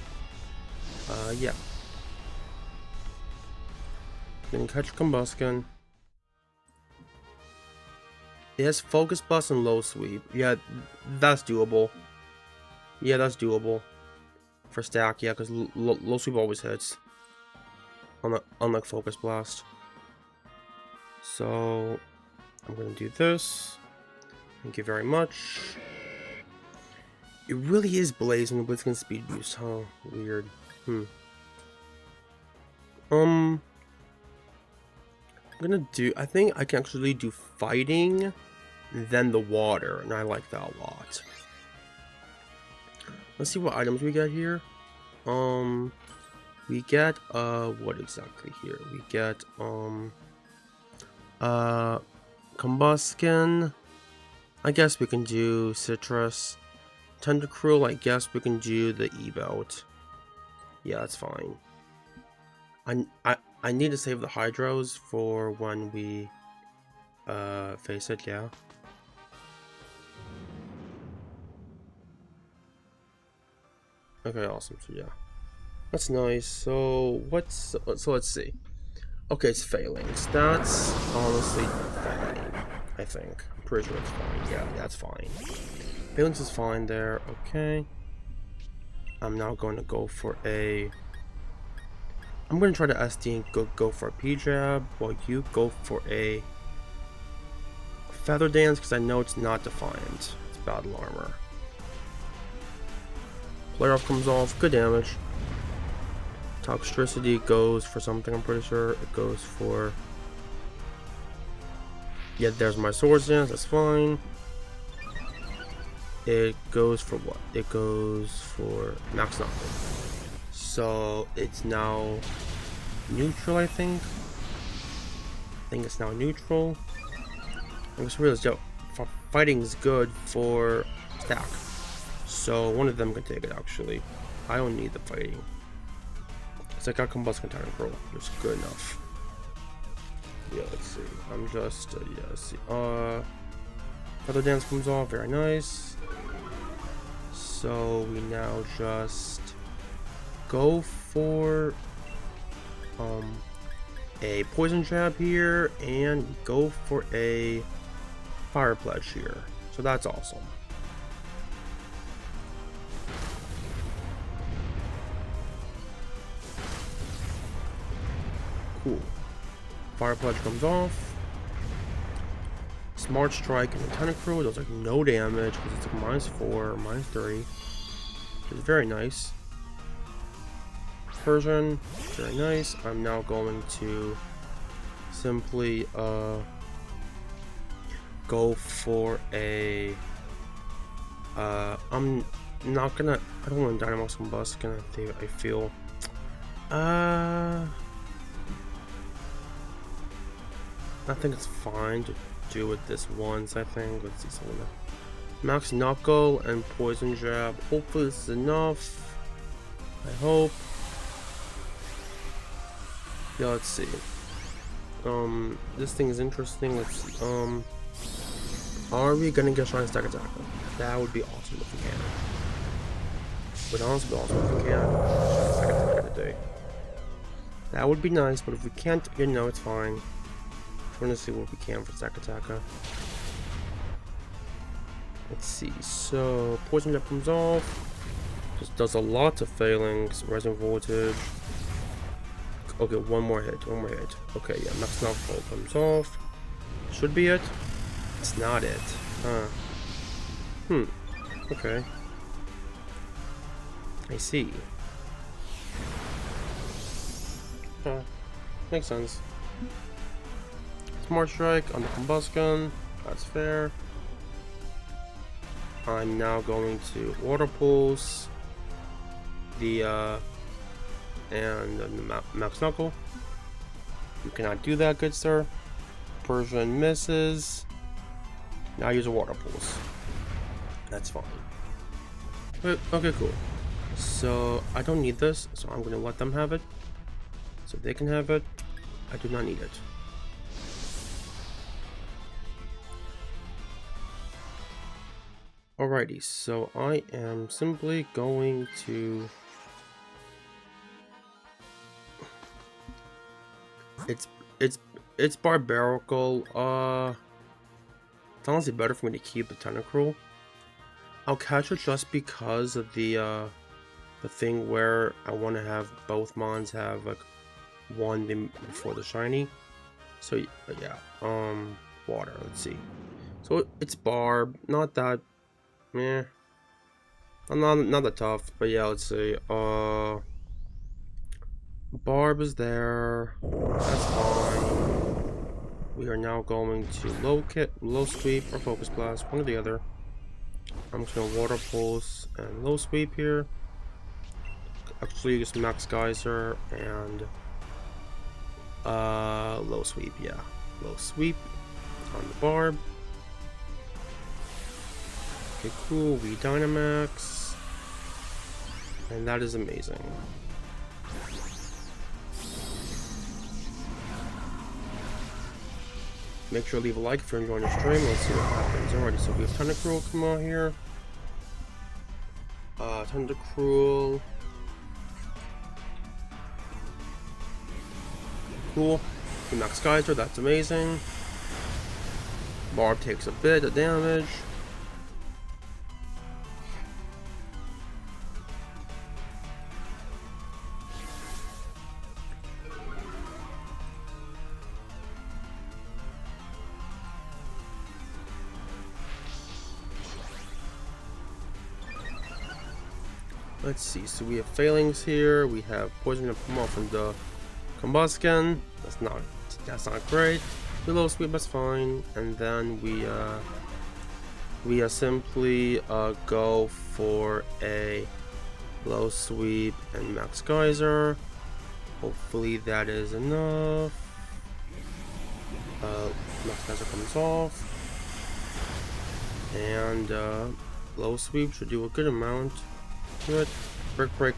yeah. Gonna catch Combuskin. It has Focus Blast and Low Sweep. Yeah, that's doable. Yeah, that's doable. For stack, yeah, because Low Sweep always hits. Unlike Focus Blast. So, I'm gonna do this. Thank you very much. It really is Blaze and Blitzkin speed boost, huh? Weird. I'm gonna do. I think I can actually do fighting, then the water, and I like that a lot. Let's see what items we get here. We get what exactly here? We get Combuskin. I guess we can do Citrus. Tentacruel, I guess we can do the E-Belt. Yeah, that's fine. I need to save the Hydros for when we face it, yeah. Okay, awesome. So yeah. That's nice. So let's see. Okay, it's failing. That's honestly fine, I think. I'm pretty sure it's fine. Yeah, that's fine. Valence is fine there. Okay. I'm now going to go for a... I'm going to try to SD and go for a P-Jab, while you go for a Feather Dance, because I know it's not Defiant. It's Battle Armor. Flare Off comes off. Good damage. Toxicity goes for something, I'm pretty sure. It goes for... Yeah, there's my Swords Dance. That's fine. It goes for what? It goes for Max Knockout. So it's now neutral, I think. I think it's now neutral. I just realized, yo, fighting is good for stack. So one of them can take it, actually. I don't need the fighting. Because I got Combuskin Tentacruel, which is good enough. Yeah, let's see. I'm just, yeah, let's see. Feather Dance comes off, very nice. So we now just go for a poison jab here, and we go for a fire pledge here. So that's awesome. Cool. Fire pledge comes off. Smart strike and the Tentacruel does like no damage because it's like -4, -3. Which is very nice. Persian, very nice. I'm now going to simply go for a I'm not gonna, I don't want Dynamax Combustion. I feel I think it's fine to do it this once. I think let's see something. Max Knuckle and Poison Jab. Hopefully this is enough. I hope. Yeah, let's see. This thing is interesting. Let's see. Are we gonna get Shiny Stakataka? That would be awesome if we can. Would honestly be awesome if we can. Shiny Stakataka today. That would be nice, but if we can't, you know, it's fine. Trying to see what we can for Stakataka. Let's see. So Poison Jab comes off. Just does a lot of failings. Rising Voltage. Okay, one more hit. Okay, yeah, Max Knuckle comes off. Should be it. It's not it. Okay. I see. Makes sense. Smart Strike on the Combustion. That's fair. I'm now going to Water Pulse the Max Knuckle. You cannot do that, good sir. Persian misses. Now use a Water Pulse. That's fine. Okay, cool. So I don't need this, so I'm gonna let them have it. So they can have it. I do not need it. Alrighty, so I am simply going to... It's barbarical. It's honestly better for me to keep the Tentacruel. I'll catch it just because of the thing where I want to have both mons have like one before the shiny. So yeah, water. Let's see. So it's Barb, not that, meh. Not that tough, but yeah. Let's see. Barb is there. That's fine. We are now going to low sweep or focus blast, one or the other. I'm just gonna Water Pulse and low sweep here. Actually use Max Geyser and low sweep, yeah. Low sweep on the Barb. Okay, cool, we Dynamax. And that is amazing. Make sure to leave a like if you're enjoying the stream. Let's see what happens. Alrighty, so we have Tentacruel come out here. Tentacruel. Cool. Max Geyser, that's amazing. Barb takes a bit of damage. Let's see, so we have failings here. We have poison and come off from the Combustion. That's not great. The low sweep, that's fine. And then we simply go for a low sweep and Max Geyser. Hopefully that is enough. Max Geyser comes off. And low sweep should do a good amount. Good. Break,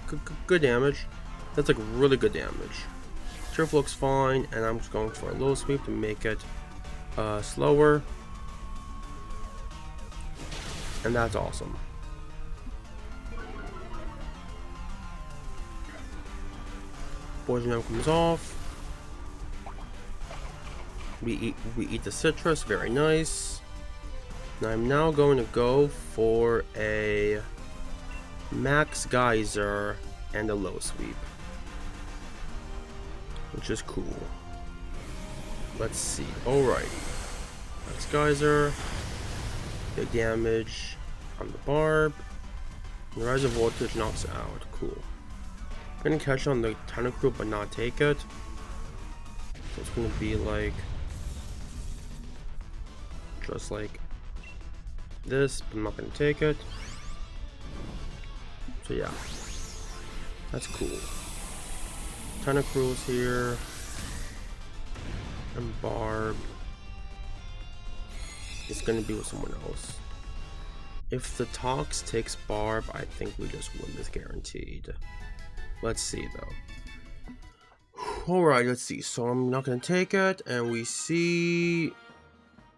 good damage. That's like really good damage. Turf looks fine, and I'm just going for a low sweep to make it slower. And that's awesome. Poison now comes off. We eat the citrus, very nice. And I'm now going to go for a max geyser and a low sweep, which is cool. Let's see. Alrighty. Max geyser. Big damage on the barb. And the rise of voltage knocks it out. Cool. I'm gonna catch on the tentacle but not take it. So it's gonna be like just like this, but I'm not gonna take it. So yeah. That's cool. Tentacruel's here. And Barb is gonna be with someone else. If the Tox takes Barb, I think we just win this guaranteed. Let's see though. Alright, let's see. So I'm not gonna take it, and we see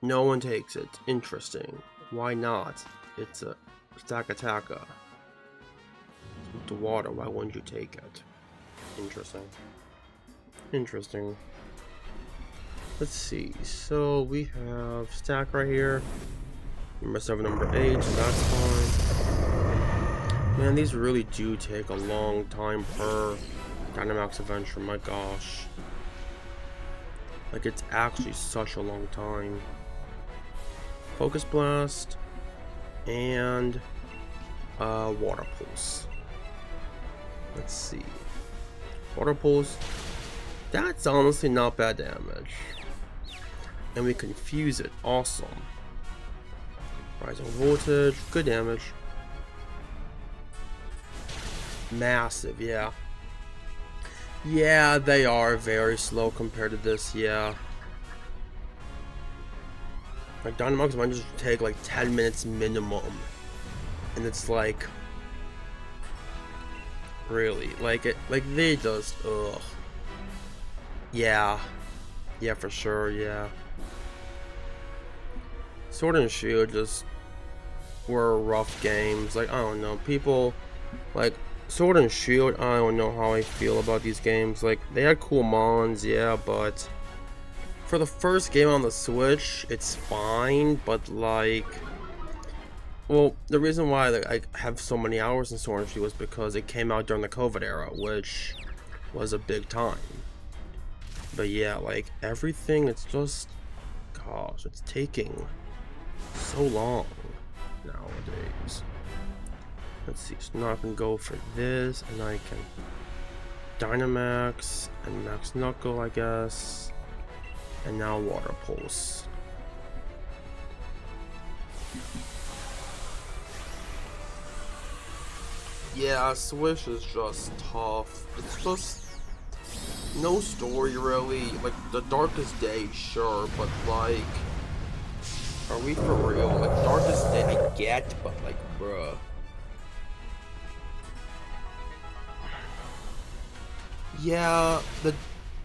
no one takes it. Interesting. Why not? It's a Stakataka. With the water, why wouldn't you take it? Interesting. Interesting. Let's see. So we have stack right here. Number 7, number 8, so that's fine. Man, these really do take a long time per Dynamax Adventure, my gosh. Like, it's actually such a long time. Focus Blast and Water Pulse. Let's see. Water Pulse. That's honestly not bad damage. And we confuse it. Awesome. Rising voltage. Good damage. Massive, yeah. Yeah, they are very slow compared to this, yeah. Like, Dynamax might just take like 10 minutes minimum. And it's like... Really? Like, they just... Ugh. Yeah. Yeah, for sure, yeah. Sword and Shield just were rough games. Like, I don't know. People... Like, Sword and Shield, I don't know how I feel about these games. Like, they had cool mons, yeah, but... For the first game on the Switch, it's fine, but like... Well, the reason why I have so many hours in Sword and Shield was because it came out during the COVID era, which was a big time. But yeah, like, everything, it's just... Gosh, it's taking so long nowadays. Let's see, so now I can go for this, and I can Dynamax, and Max Knuckle, I guess. And now Water Pulse. Yeah, Swish is just tough. It's just no story really. Like, the Darkest Day, sure, but like, are we for real? Like, Darkest Day I get, but like, bruh. Yeah,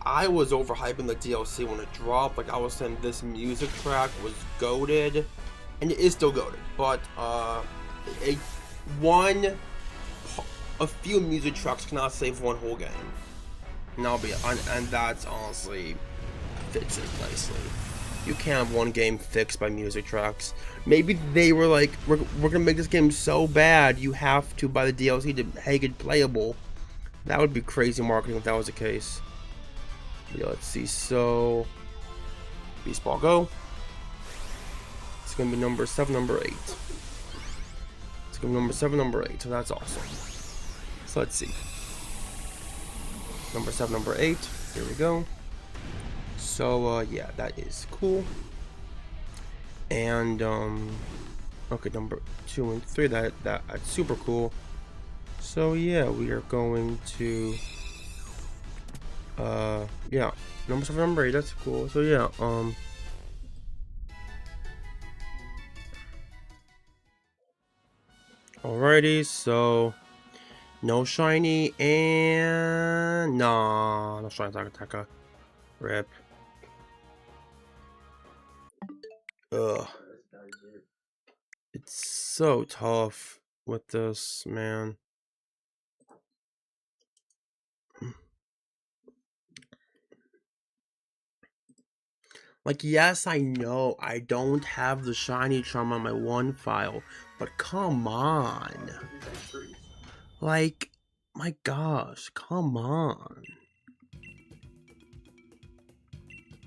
I was overhyping the DLC when it dropped. Like, I was saying this music track was goated, and it is still goated. But a few music tracks cannot save one whole game. And that's honestly fits it nicely. You can't have one game fixed by music tracks. Maybe they were like, we're gonna make this game so bad you have to buy the DLC to make it playable. That would be crazy marketing if that was the case. Yeah, let's see. So, Beast Ball, go. It's gonna be number 7, number 8. It's gonna be number 7, number 8. So that's awesome. So let's see. Number 7, number 8. Here we go. So yeah, that is cool. And okay, number 2 and 3. That's super cool. So yeah, we are going to yeah, number 7, number 8, that's cool. So yeah, alrighty, so no shiny and no shiny Stakataka. Rip. Ugh. It's so tough with this, man. Like, yes, I know I don't have the shiny charm on my one file, but come on. Like, my gosh, come on.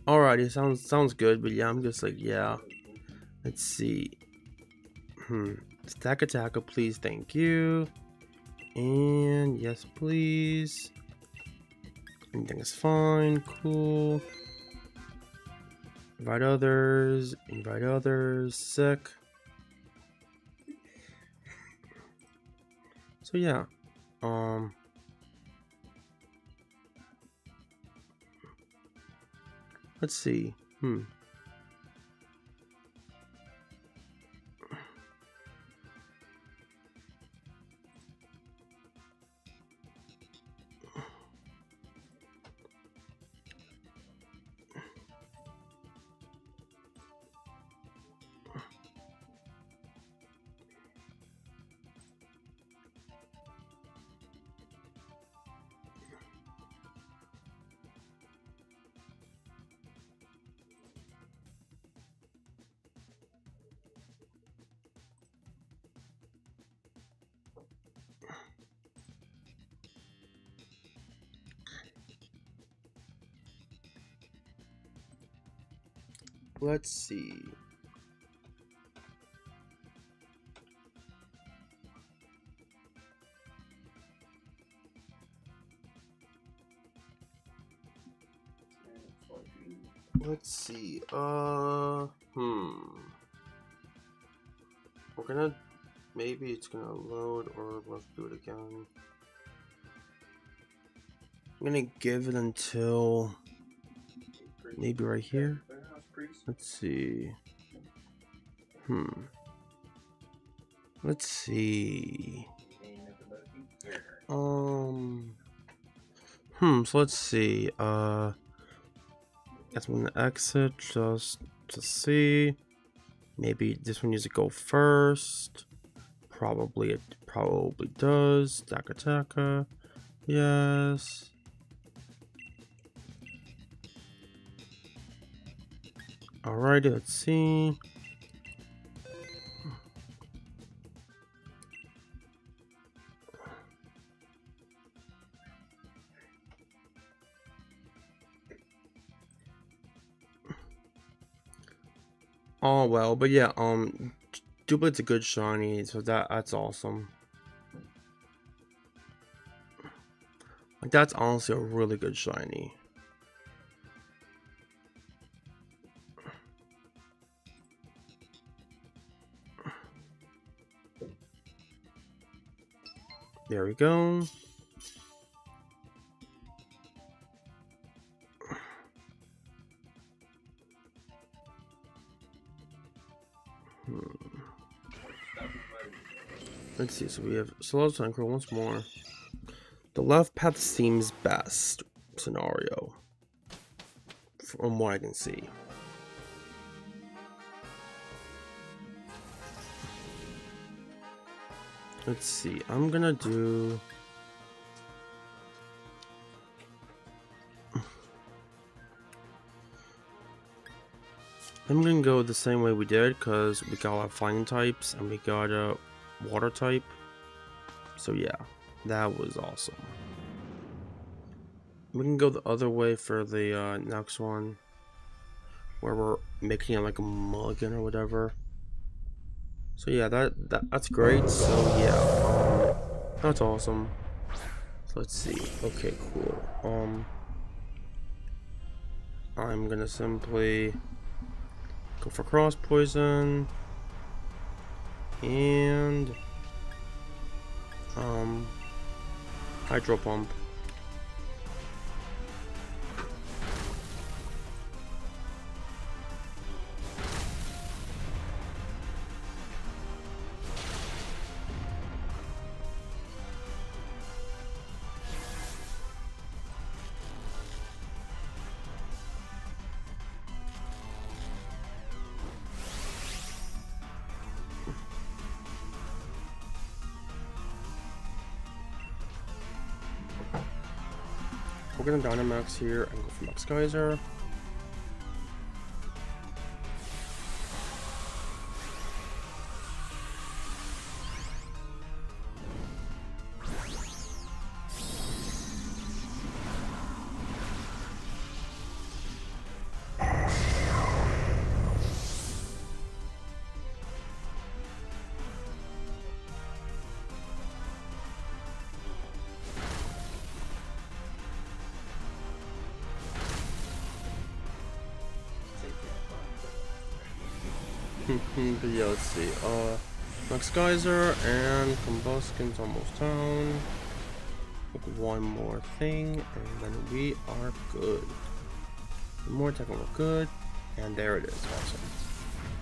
Alrighty, sounds good, but yeah, I'm just like, yeah. Let's see. Stakataka, please, thank you. And yes, please. Anything is fine, cool. Invite others, sick. So yeah, let's see. Let's see. Let's see. We're gonna, maybe it's gonna load, or let's do it again. I'm gonna give it until maybe right here. Let's see. Let's see. So let's see. Guess I'm gonna exit just to see. Maybe this one needs to go first. Probably it probably does. Stakataka. Yes. Alrighty, let's see. Oh well, but yeah, Duplic's a good shiny, so that's awesome. Like, that's honestly a really good shiny. There we go. Let's see, so we have Slow Synchro once more. The left path seems best scenario, from what I can see. Let's see, I'm gonna do... I'm gonna go the same way we did, because we got a lot of flying types, and we got a water type. So yeah, that was awesome. We can go the other way for the next one, where we're making it like a mulligan or whatever. So yeah, that's great. So yeah, that's awesome. So let's see. Okay, cool. I'm gonna simply go for cross poison and hydro pump. We're gonna Dynamax here and go for Max Geyser. But yeah, let's see. Max Geyser and Combustion's almost down. One more thing, and then we are good. One more attack and we're good. And there it is. Awesome.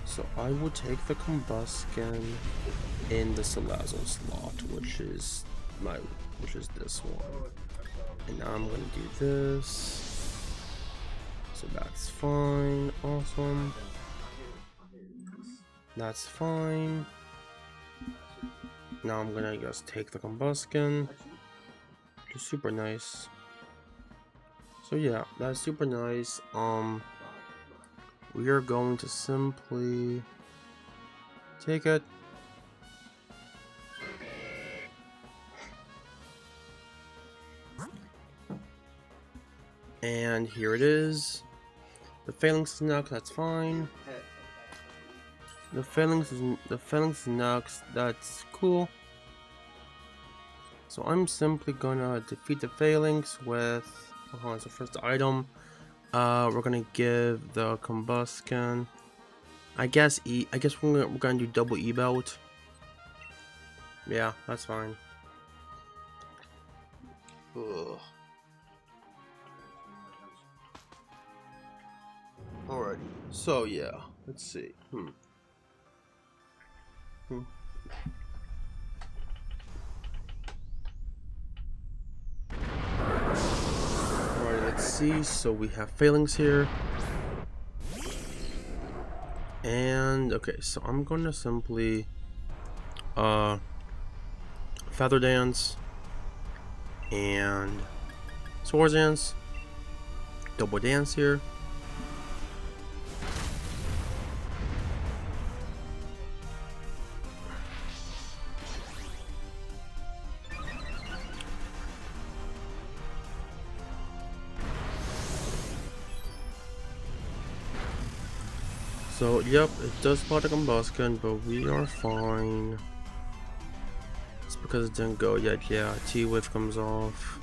So I will take the Combustion in the Salazzle slot, which is this one. And now I'm gonna do this. So that's fine. Awesome. That's fine. Now I'm gonna just take the Combustion, which is super nice. So yeah, that's super nice. We are going to simply take it. And here it is. The Phalanx is next, that's fine. The Phalanx is next, that's cool. So I'm simply gonna defeat the Phalanx with so first item. We're gonna give the Combustion. I guess we're gonna do double E-belt. Yeah, that's fine. Ugh. Alrighty. So yeah, let's see. Alright, let's see. So we have Phalanx here. And okay, so I'm gonna simply Feather Dance and Swords Dance. Double Dance here. So, yep, it does spot a Combustion, but we are fine. It's because it didn't go yet. Yeah, T-Wave comes off.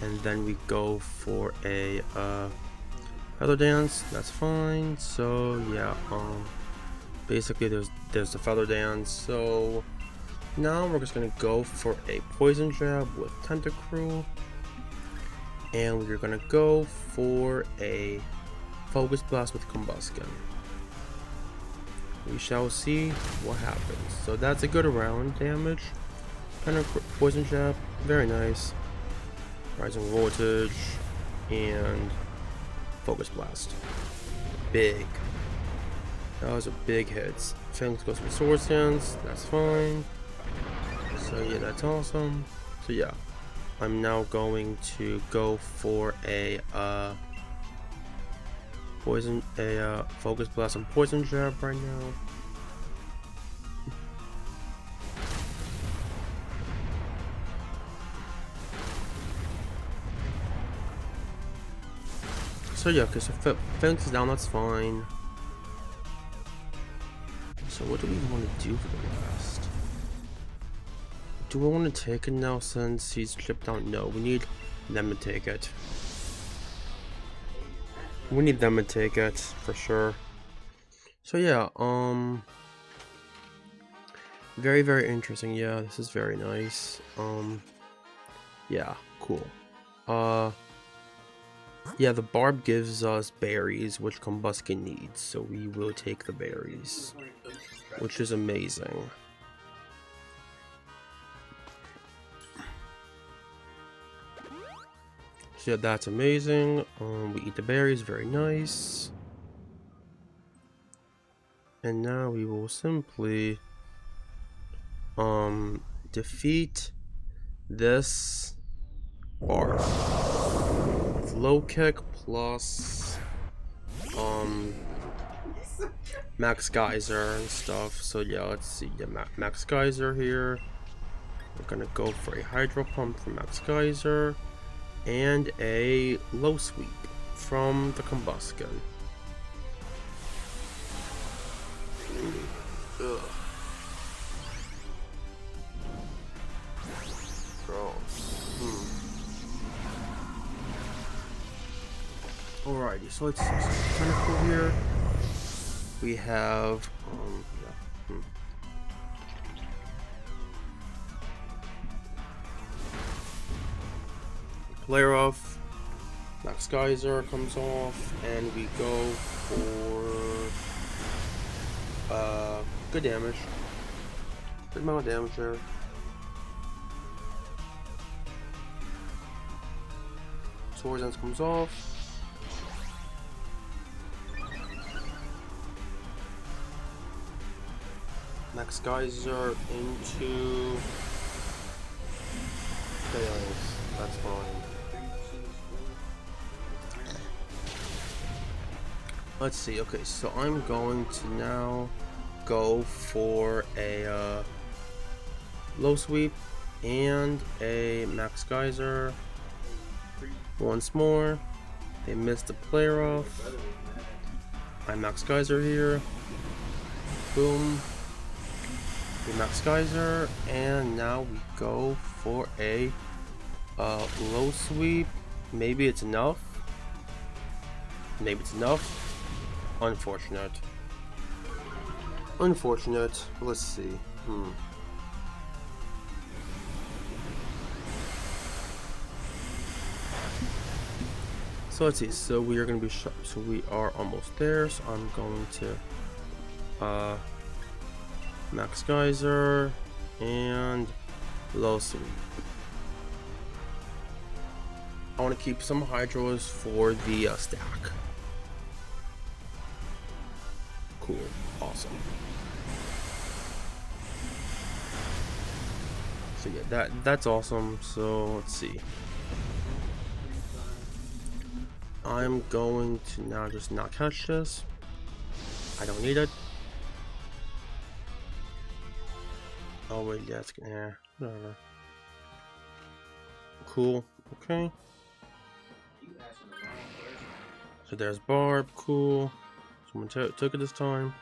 And then we go for a Feather Dance. That's fine. So, yeah, basically there's the Feather Dance. So, now we're just gonna go for a Poison Jab with Tentacruel. And we're gonna go for a Focus Blast with Combustion. We shall see what happens. So that's a good round damage. Kind of Poison Jab, very nice. Rising Voltage and Focus Blast. Big. That was a big hit. Phalanx goes for Sword Stance, that's fine. So yeah, that's awesome. So yeah, I'm now going to go for a Focus Blast and Poison Jab right now. So yeah, okay, so Phalanx is down, that's fine. So what do we want to do for the last? Do we want to take it now since he's chipped out? No, we need them to take it. We need them to take it for sure. So yeah, very, very interesting. Yeah, this is very nice. Yeah, cool. Yeah, the barb gives us berries, which Combustion needs, so we will take the berries, which is amazing. So yeah, that's amazing. We eat the berries, very nice. And now we will simply defeat this barb. Low kick plus Max Geyser and stuff. So yeah, let's see. Yeah, Max Geyser here. We're gonna go for a Hydro Pump from Max Geyser and a Low Sweep from the Combustion. Ugh. Bro. Alrighty, so let's see. Tentacle here. We have Player off, Max Geyser comes off, and we go for good damage. Good amount of damage there. Swords Dance comes off. Max Geyser into fails. That's fine. Let's see. Okay, so I'm going to now go for a low sweep and a Max Geyser. Once more. They missed the player off. I Max Geyser here. Boom. We Max Geyser, and now we go for a low sweep. Maybe it's enough. Maybe it's enough. Unfortunate. Unfortunate. Let's see. So let's see. So we are going to be so we are almost there. So I'm going to Max Geyser and low sweep. I want to keep some hydros for the stack. Cool. Awesome. So yeah, that's awesome. So let's see. I'm going to now just not catch this. I don't need it. Oh wait, yeah, it's whatever. Cool. Okay. So there's Barb. Cool. Someone took it this time.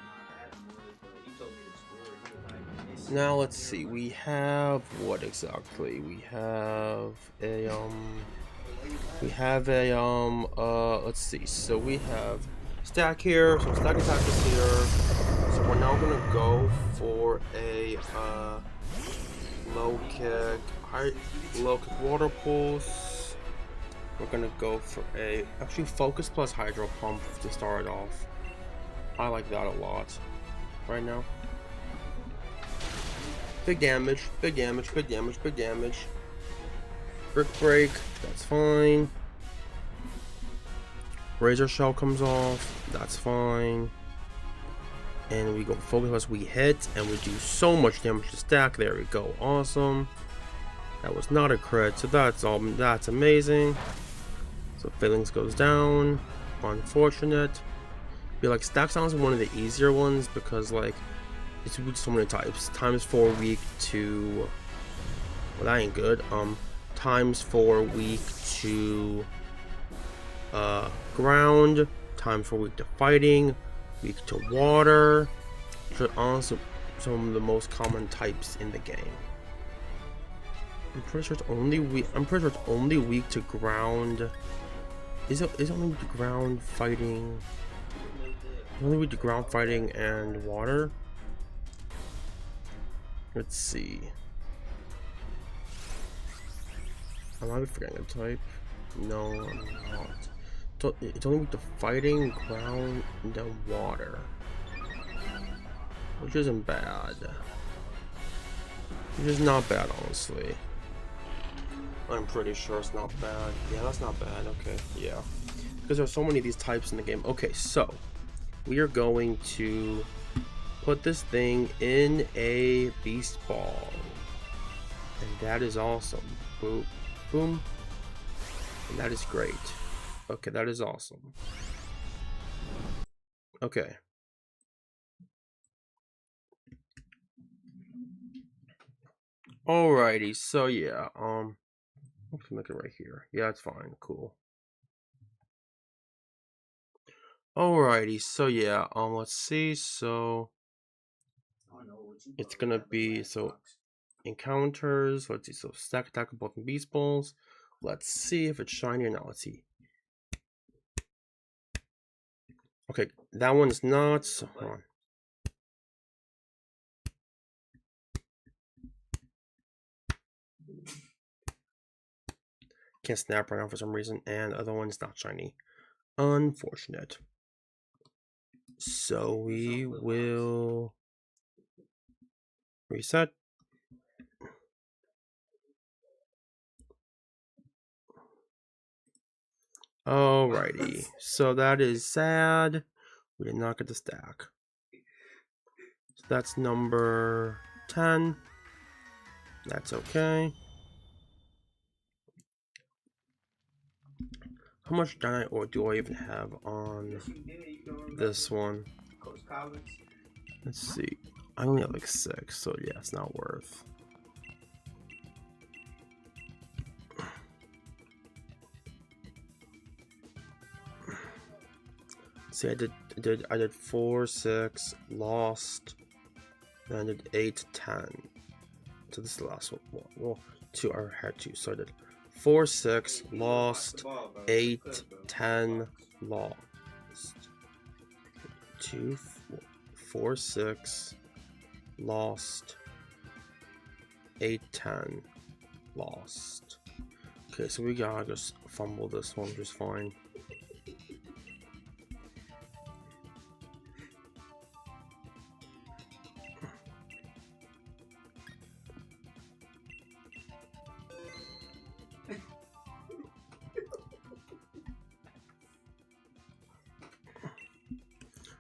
Now let's see. We have what exactly? We have a let's see. So we have stack here. So Stakataka is here. So we're now gonna go for a low kick water pulse. We're gonna go for a actually focus plus hydro pump to start off. I like that a lot right now. Big damage, big damage, big damage, big damage. Brick break, that's fine. Razor shell comes off, that's fine. And we go focus plus we hit, and we do so much damage to stack. There we go, awesome. That was not a crit, so that's amazing. So Feelings goes down, unfortunate. I feel like stack sounds one of the easier ones because like it's so many types. Times 4 weak to, well that ain't good. Times 4 weak to ground, times 4 weak to fighting, weak to water. So honestly, some of the most common types in the game. I'm pretty sure it's only weak to ground. Is only weak to ground, fighting? Only weak to ground, fighting, and water. Let's see. I might be forgetting a type. No, I'm not. It's only weak to fighting, ground, and then water. Which isn't bad. Which is not bad, honestly. I'm pretty sure it's not bad. Yeah, that's not bad. Okay, yeah. Because there's so many of these types in the game. Okay, so we are going to put this thing in a beast ball. And that is awesome. Boom. Boom. And that is great. Okay, that is awesome. Okay. Alrighty, so yeah, let's make it right here. Yeah, it's fine, cool. Alrighty, so yeah, let's see, so it's gonna be, so encounters, let's see, so Stakataka both in beast balls. Let's see if it's shiny or not, let's see. Okay, that one's not. Hold on. Can't snap right now for some reason, and the other one's not shiny. Unfortunate. So we will reset. Alrighty, so that is sad. We did not get the stack. So that's number 10. That's okay. How much dynamite ore do I even have on this one? Let's see. I only have like 6, so yeah, it's not worth. See, I did 4, 6, lost, then I did 8, 10. So this is the last one. Well, 2, I had 2, so I did 4, 6, lost, 8, 10, lost. 2, 4, 6, lost, 8, 10, lost. Okay, so we gotta just fumble this one just fine.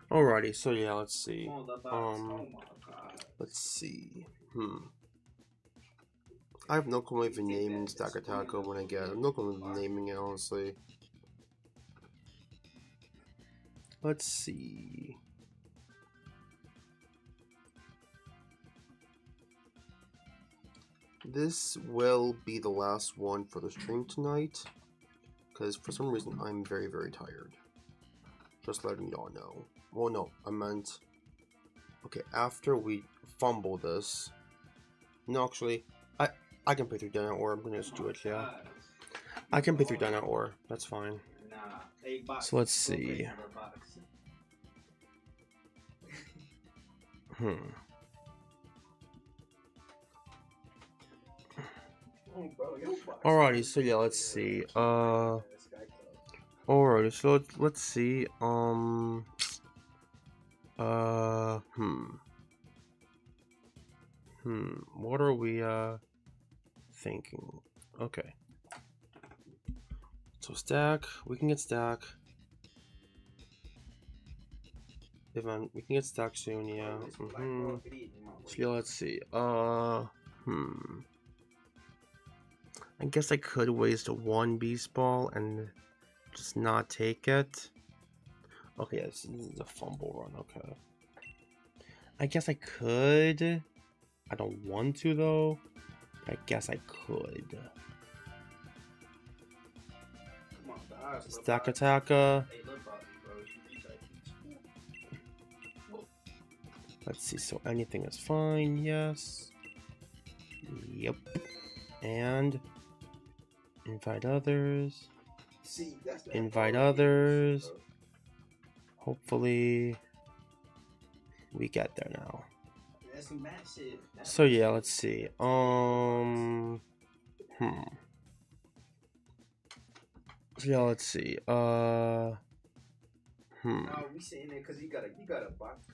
Alrighty, so yeah, let's see. Let's see. I have no clue even naming Stakataka when I get it. I'm no clue naming it, honestly. Let's see. This will be the last one for the stream tonight, because for some reason I'm very, very tired. Just letting y'all know. Well, no, I meant... Okay, after we fumble this... No, actually, I can play through Dynamite Ore. I'm gonna just do it, yeah. I can play through Dynamite Ore. That's fine. So let's see. Alrighty, so yeah, let's see. Alrighty, so let's see. What are we thinking? Okay. So stack, we can get stack. We can get stack soon, yeah. So yeah, let's see. I guess I could waste 1 beast ball and just not take it. Okay, this is a fumble run, okay. I guess I could. I don't want to though. I guess I could. Stakataka. Let's see, so anything is fine, yes. Yep. And invite others. Invite others. Hopefully we get there now. So yeah, let's see. So yeah, let's see. We saying that because you got a box.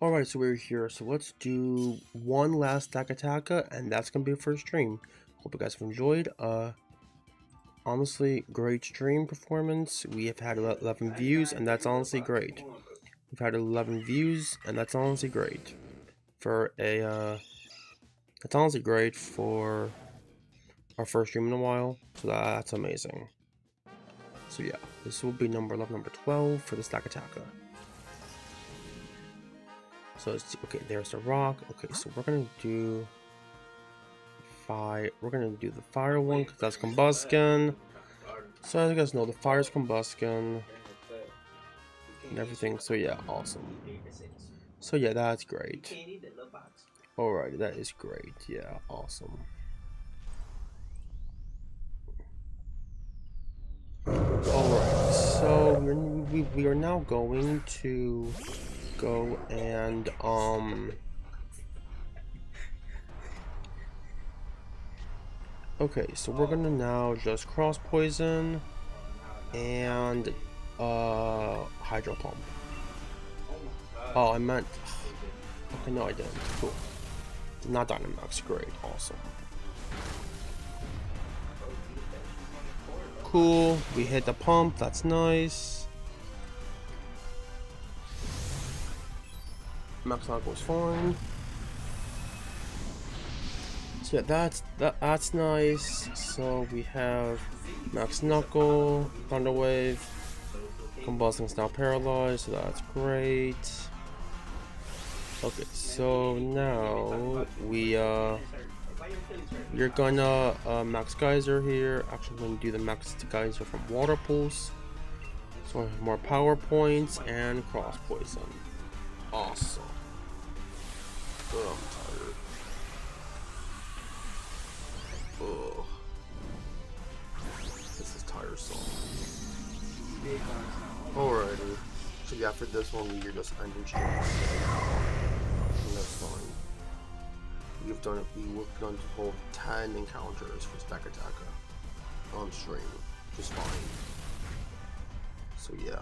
Alright, so we're here. So let's do one last Stakataka, and that's gonna be for stream. Hope you guys have enjoyed. Honestly, great stream performance. We have had 11 views, and that's honestly great. We've had 11 views, and that's honestly great. For a, that's honestly great for our first stream in a while. So that's amazing. So yeah, this will be number 12 for the Stakataka. So it's, okay, there's the rock. Okay, so we're gonna do fire. We're gonna do the fire one because that's combustion. So as you guys know, the fire's combustion and everything. So yeah, awesome. So yeah, that's great. Alright, that is great. Yeah, awesome. Alright, so we are now going to go and okay, so we're gonna now just cross poison and hydro pump. Oh, I meant, okay, no I didn't. Cool. Did not Dynamax. Great, awesome. Cool, we hit the pump, that's nice. Max Knuckle was fine. So yeah, that's nice. So we have Max Knuckle, Thunder Wave, Combusting's now paralyzed, so that's great. Okay, so now you're gonna Max Geyser here. Actually, I'm gonna do the Max Geyser from Water Pulse. So I have more power points and cross poison. Awesome. Oh, I'm tired. Ugh. This is tiresome. Alrighty. So yeah, for this one, you're just ending stream. And that's fine. We've done it. We've done whole 10 encounters for Stakataka on stream, which is fine. So yeah.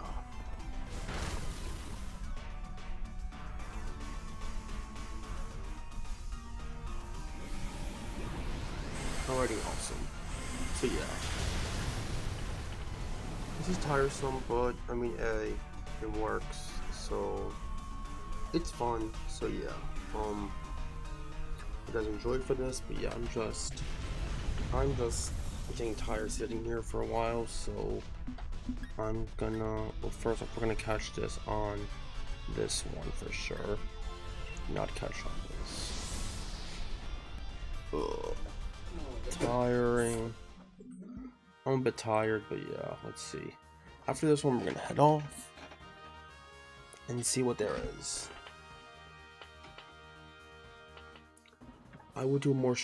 Already awesome. So yeah. This is tiresome, but I mean, hey, it works. So it's fun. So yeah. You guys enjoyed for this, but yeah, I'm just getting tired sitting here for a while, so I'm gonna, well, first off, we're gonna catch this on this one for sure, not catch on this. Ugh. Tiring. I'm a bit tired, but yeah, let's see. After this one, we're gonna head off and see what there is. I would do more.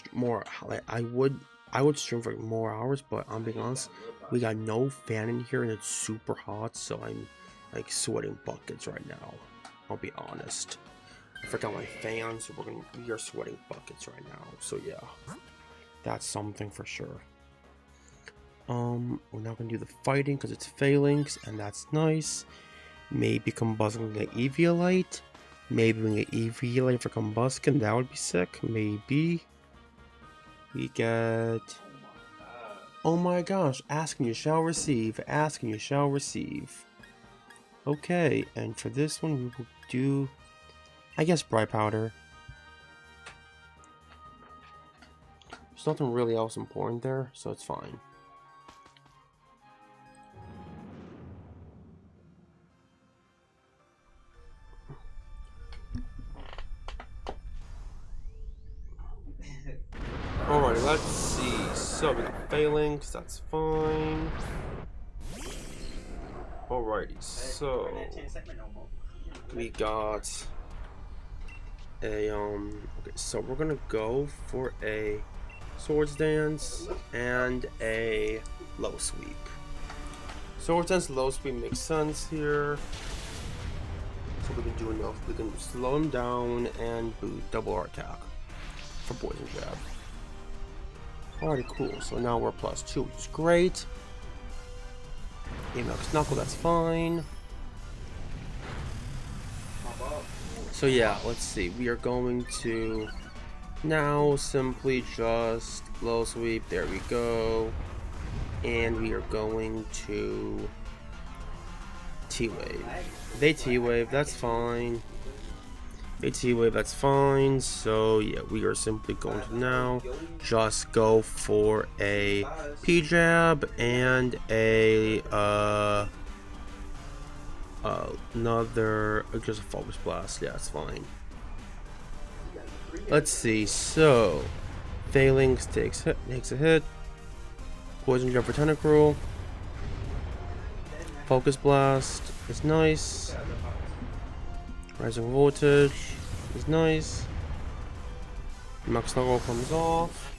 Like, I would stream for more hours, but I'm being honest, we got no fan in here and it's super hot, so I'm like sweating buckets right now. I'll be honest. I forgot my fan, so we are sweating buckets right now. So yeah, that's something for sure. We're not gonna do the fighting because it's phalanx, and that's nice. Maybe combusting the Eviolite. Maybe we get Eviolite for combustion, that would be sick. Maybe we get, oh my gosh, asking you shall receive, asking you shall receive. Okay, and for this one we will do, I guess, Bright Powder. There's nothing really else important there, so it's fine. Alright, let's see. So we got phalanx, that's fine. Alrighty, so we got a okay, so we're gonna go for a Swords Dance and a low sweep. Swords Dance, low sweep makes sense here. So we can do enough. We can slow him down and boost double our attack for Poison Jab. Alrighty, cool. So now we're +2, which is great. Max Knuckle, that's fine. So yeah, let's see. We are going to now simply just low sweep. There we go. And we are going to T-Wave. They T-Wave, that's fine. They T-Wave, that's fine. So yeah, we are simply going to now just go for a P-Jab and a another just a Focus Blast. Yeah, it's fine. Let's see. So Phalanx takes a hit. Poison Jab for Tentacruel. Focus Blast is nice. Rising Voltage is nice. Max Knuckle comes off.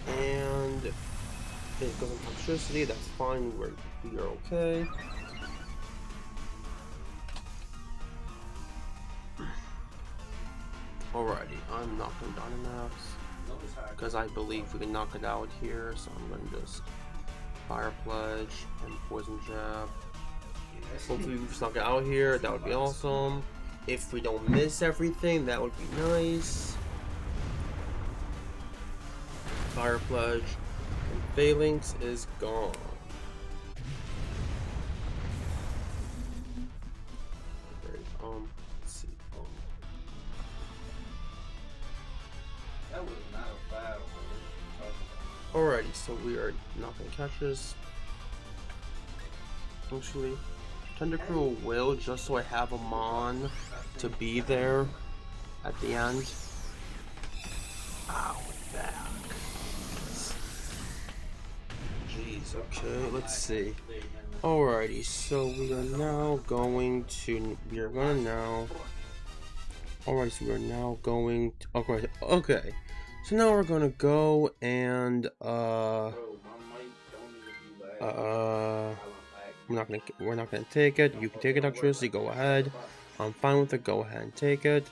And it goes on toxicity, that's fine, we are okay. Alrighty, I'm knocking Dynamax because I believe we can knock it out here, so I'm gonna just Fire Pledge and Poison Jab. Hopefully we just knock it out here, that would be awesome. If we don't miss everything, that would be nice. Fire Pledge and Phalanx is gone. Let's see. That was not a battle. Alrighty, so we are not gonna catch this. Actually, Tentacruel will, just so I have him on to be there at the end. Ow, back. Jeez, okay, let's see. Alrighty, so we are now going to, alright, so we are now going to, okay. So now we're gonna go and, we're not gonna take it. You can take it, Electricity, go ahead. I'm fine with it, go ahead and take it.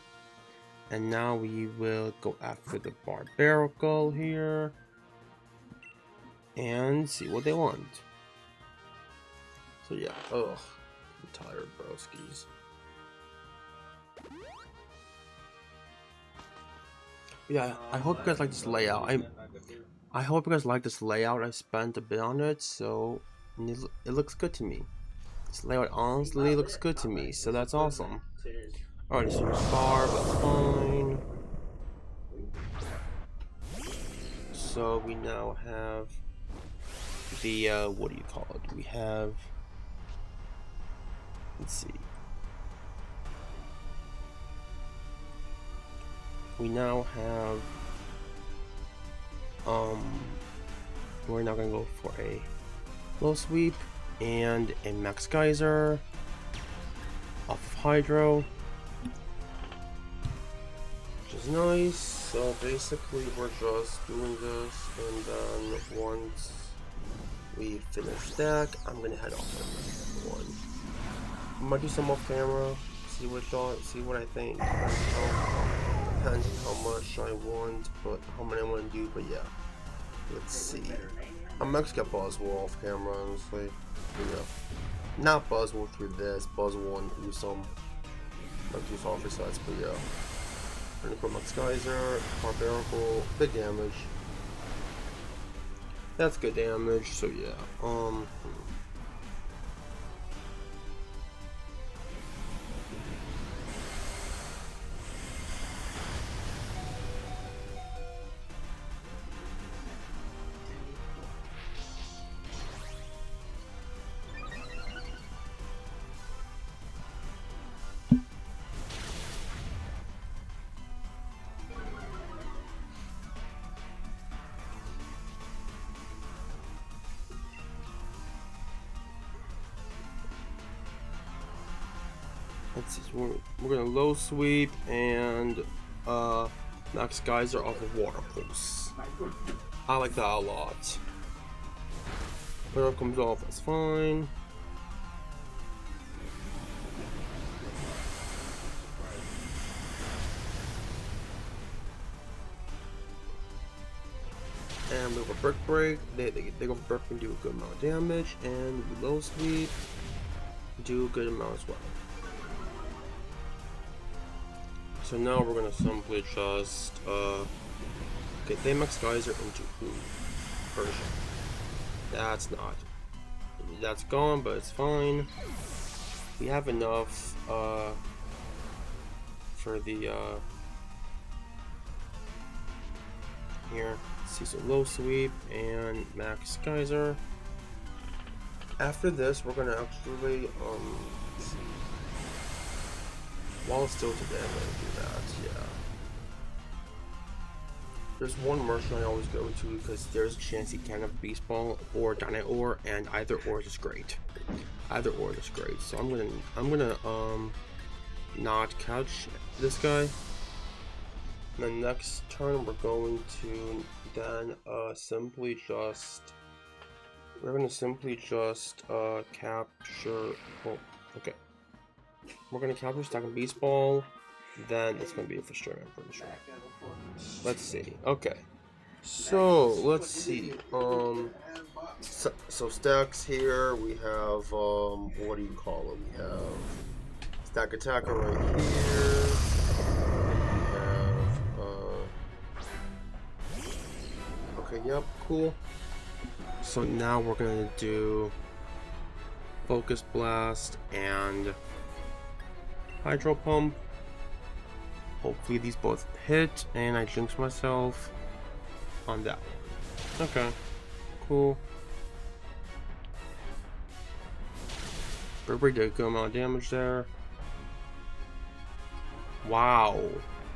And now we will go after the Barbarical here. And see what they want. So yeah, I'm tired, broskies. Yeah, I hope you guys like this layout. I hope you guys like this layout. I spent a bit on it, so it looks good to me. This layout honestly looks good to me, so that's awesome. Alright, so Barb, that's fine. So we now have the what do you call it? We have, let's see. We now have we're now gonna go for a low sweep and a Max Geyser off of Hydro, which is nice. So basically we're just doing this, and then once we finish that, I'm gonna head off to the next one. I might do some off camera, see what I think. Depends on how much I want, but how many I want to do, but yeah. Let's see. I'm actually got Buzzwole off camera, honestly. Yeah. Not Buzzwole through this, Buzzwole and do some softer sets, but yeah. I'm gonna put Max Geyser, Barbarical, big damage. That's good damage, so yeah. Let's see, so we're gonna low sweep and Max Geyser off of Water Pulse. I like that a lot. Whatever comes off, that's fine. And we go for Brick Break. They go for Brick and do a good amount of damage, and we low sweep, do a good amount as well. So now we're gonna simply just get Baymax Geyser into Persia. That's not. That's gone, but it's fine. We have enough for the here. Caesar low sweep and Max Geyser. After this, we're gonna actually let's see. While it's still today, I'm gonna do that. Yeah. There's one merchant I always go to because there's a chance he can have Beast Ball or Dynamite Ore, and either or is great. Either or is great. So I'm gonna not catch this guy. And then next turn we're going to then simply just capture. Oh, okay. We're gonna capture Stack and Beast Ball. Then it's gonna be a first turn, I'm pretty sure. Let's see. Okay. So let's see. So stacks here. We have what do you call it? We have Stakataka right here. We have okay. Yep. Cool. So now we're gonna do Focus Blast and Hydro Pump. Hopefully these both hit, and I jinx myself on that one. Okay, cool. Burberry did a good amount of damage there. Wow.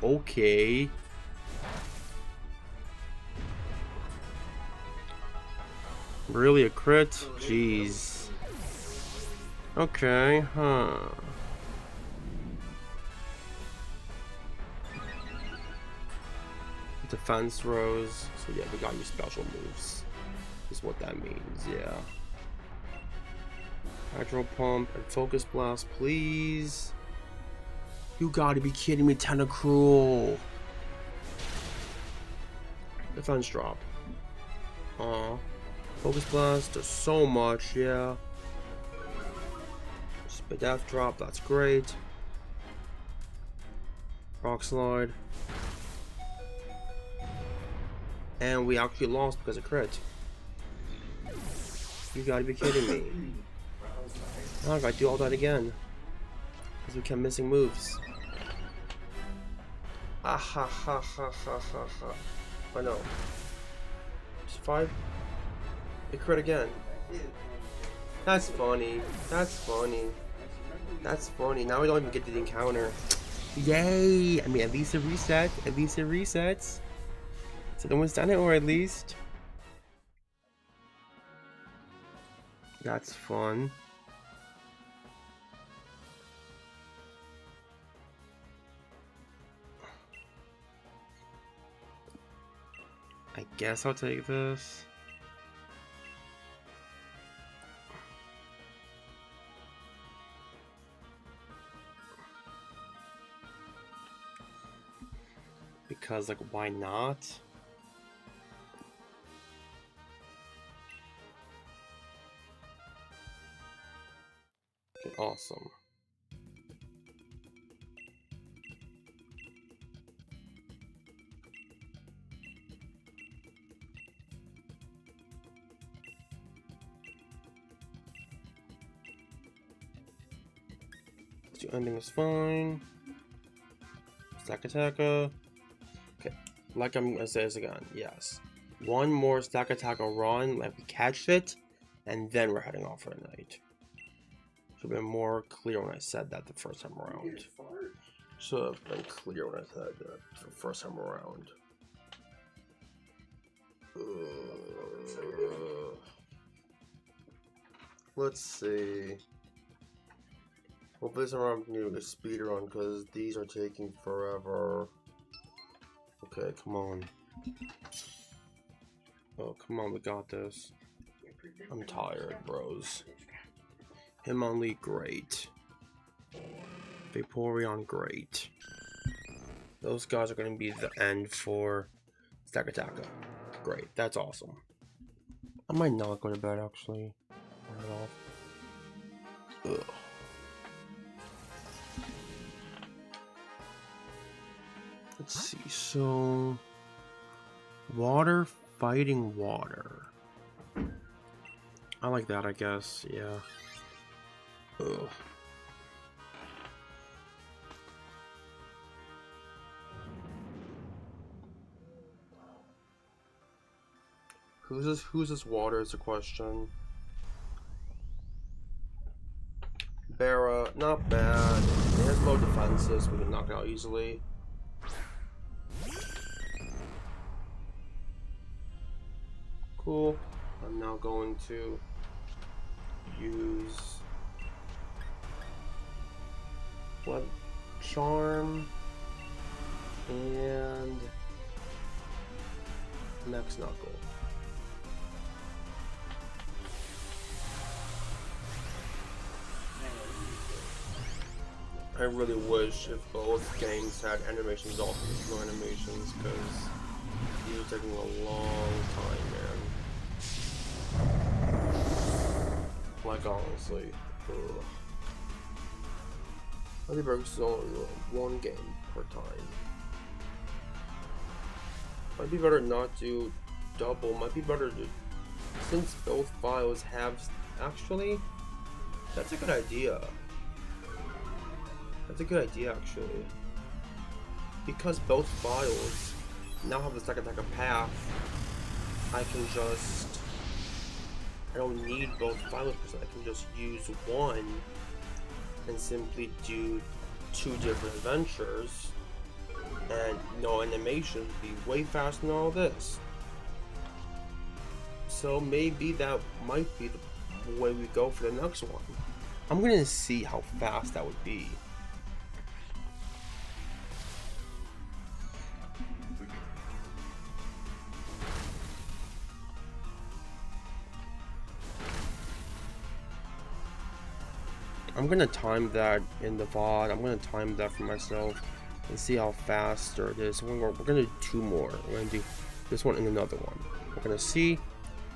Okay. Really a crit? Jeez. Okay, huh. Defense rose, so yeah, we got your special moves, is what that means, yeah. Hydro Pump and Focus Blast, please. You gotta be kidding me, Tentacruel. Defense drop. Focus Blast does so much, yeah. Spit Death drop, that's great. Rock Slide. And we actually lost because of crit. You gotta be kidding me. Oh, I gotta do all that again. Because we kept missing moves. Ah ha ha ha ha ha ha. I know. Just 5. It crit again. That's funny. That's funny. That's funny. Now we don't even get the encounter. Yay! I mean, at least it reset. At least it resets. So no one's done it, or at least that's fun. I guess I'll take this. Because, like, why not? Okay, awesome. Ending is fine. Stakataka. Okay, like I'm gonna say this again. Yes, one more Stakataka run, like we catch it, and then we're heading off for the night. Should have been more clear when I said that the first time around. Should have been clear when I said that the first time around. Let's see. Well, this time I'm going to do a speed run because these are taking forever. Okay, come on. Oh, come on, we got this. I'm tired, bros. Hitmonlee, great. Vaporeon, great. Those guys are going to be the end for Stakataka. Great, that's awesome. I might not go to bed, actually. Turn it off. Ugh. Let's see, so water fighting water. I like that, I guess, yeah. Ugh. Who's this water is the question. Barra, not bad. It has low defenses, we can knock it out easily. Cool. I'm now going to use what charm and next knuckle. I really wish if both games had animations, also no animations, because these are taking a long time, man. Like, honestly. Ugh. Might be better because it's only one game per time. Might be better not to double. Might be better to, since both files have, actually, that's a good idea. That's a good idea, actually. Because both files now have the Stakataka path, I can just... I don't need both files, I can just use one and simply do two different adventures, and no animation would be way faster than all this. So maybe that might be the way we go for the next one. I'm gonna see how fast that would be. I'm gonna time that in the VOD. I'm gonna time that for myself and see how faster it is. We're gonna do two more. We're gonna do this one and another one. We're gonna see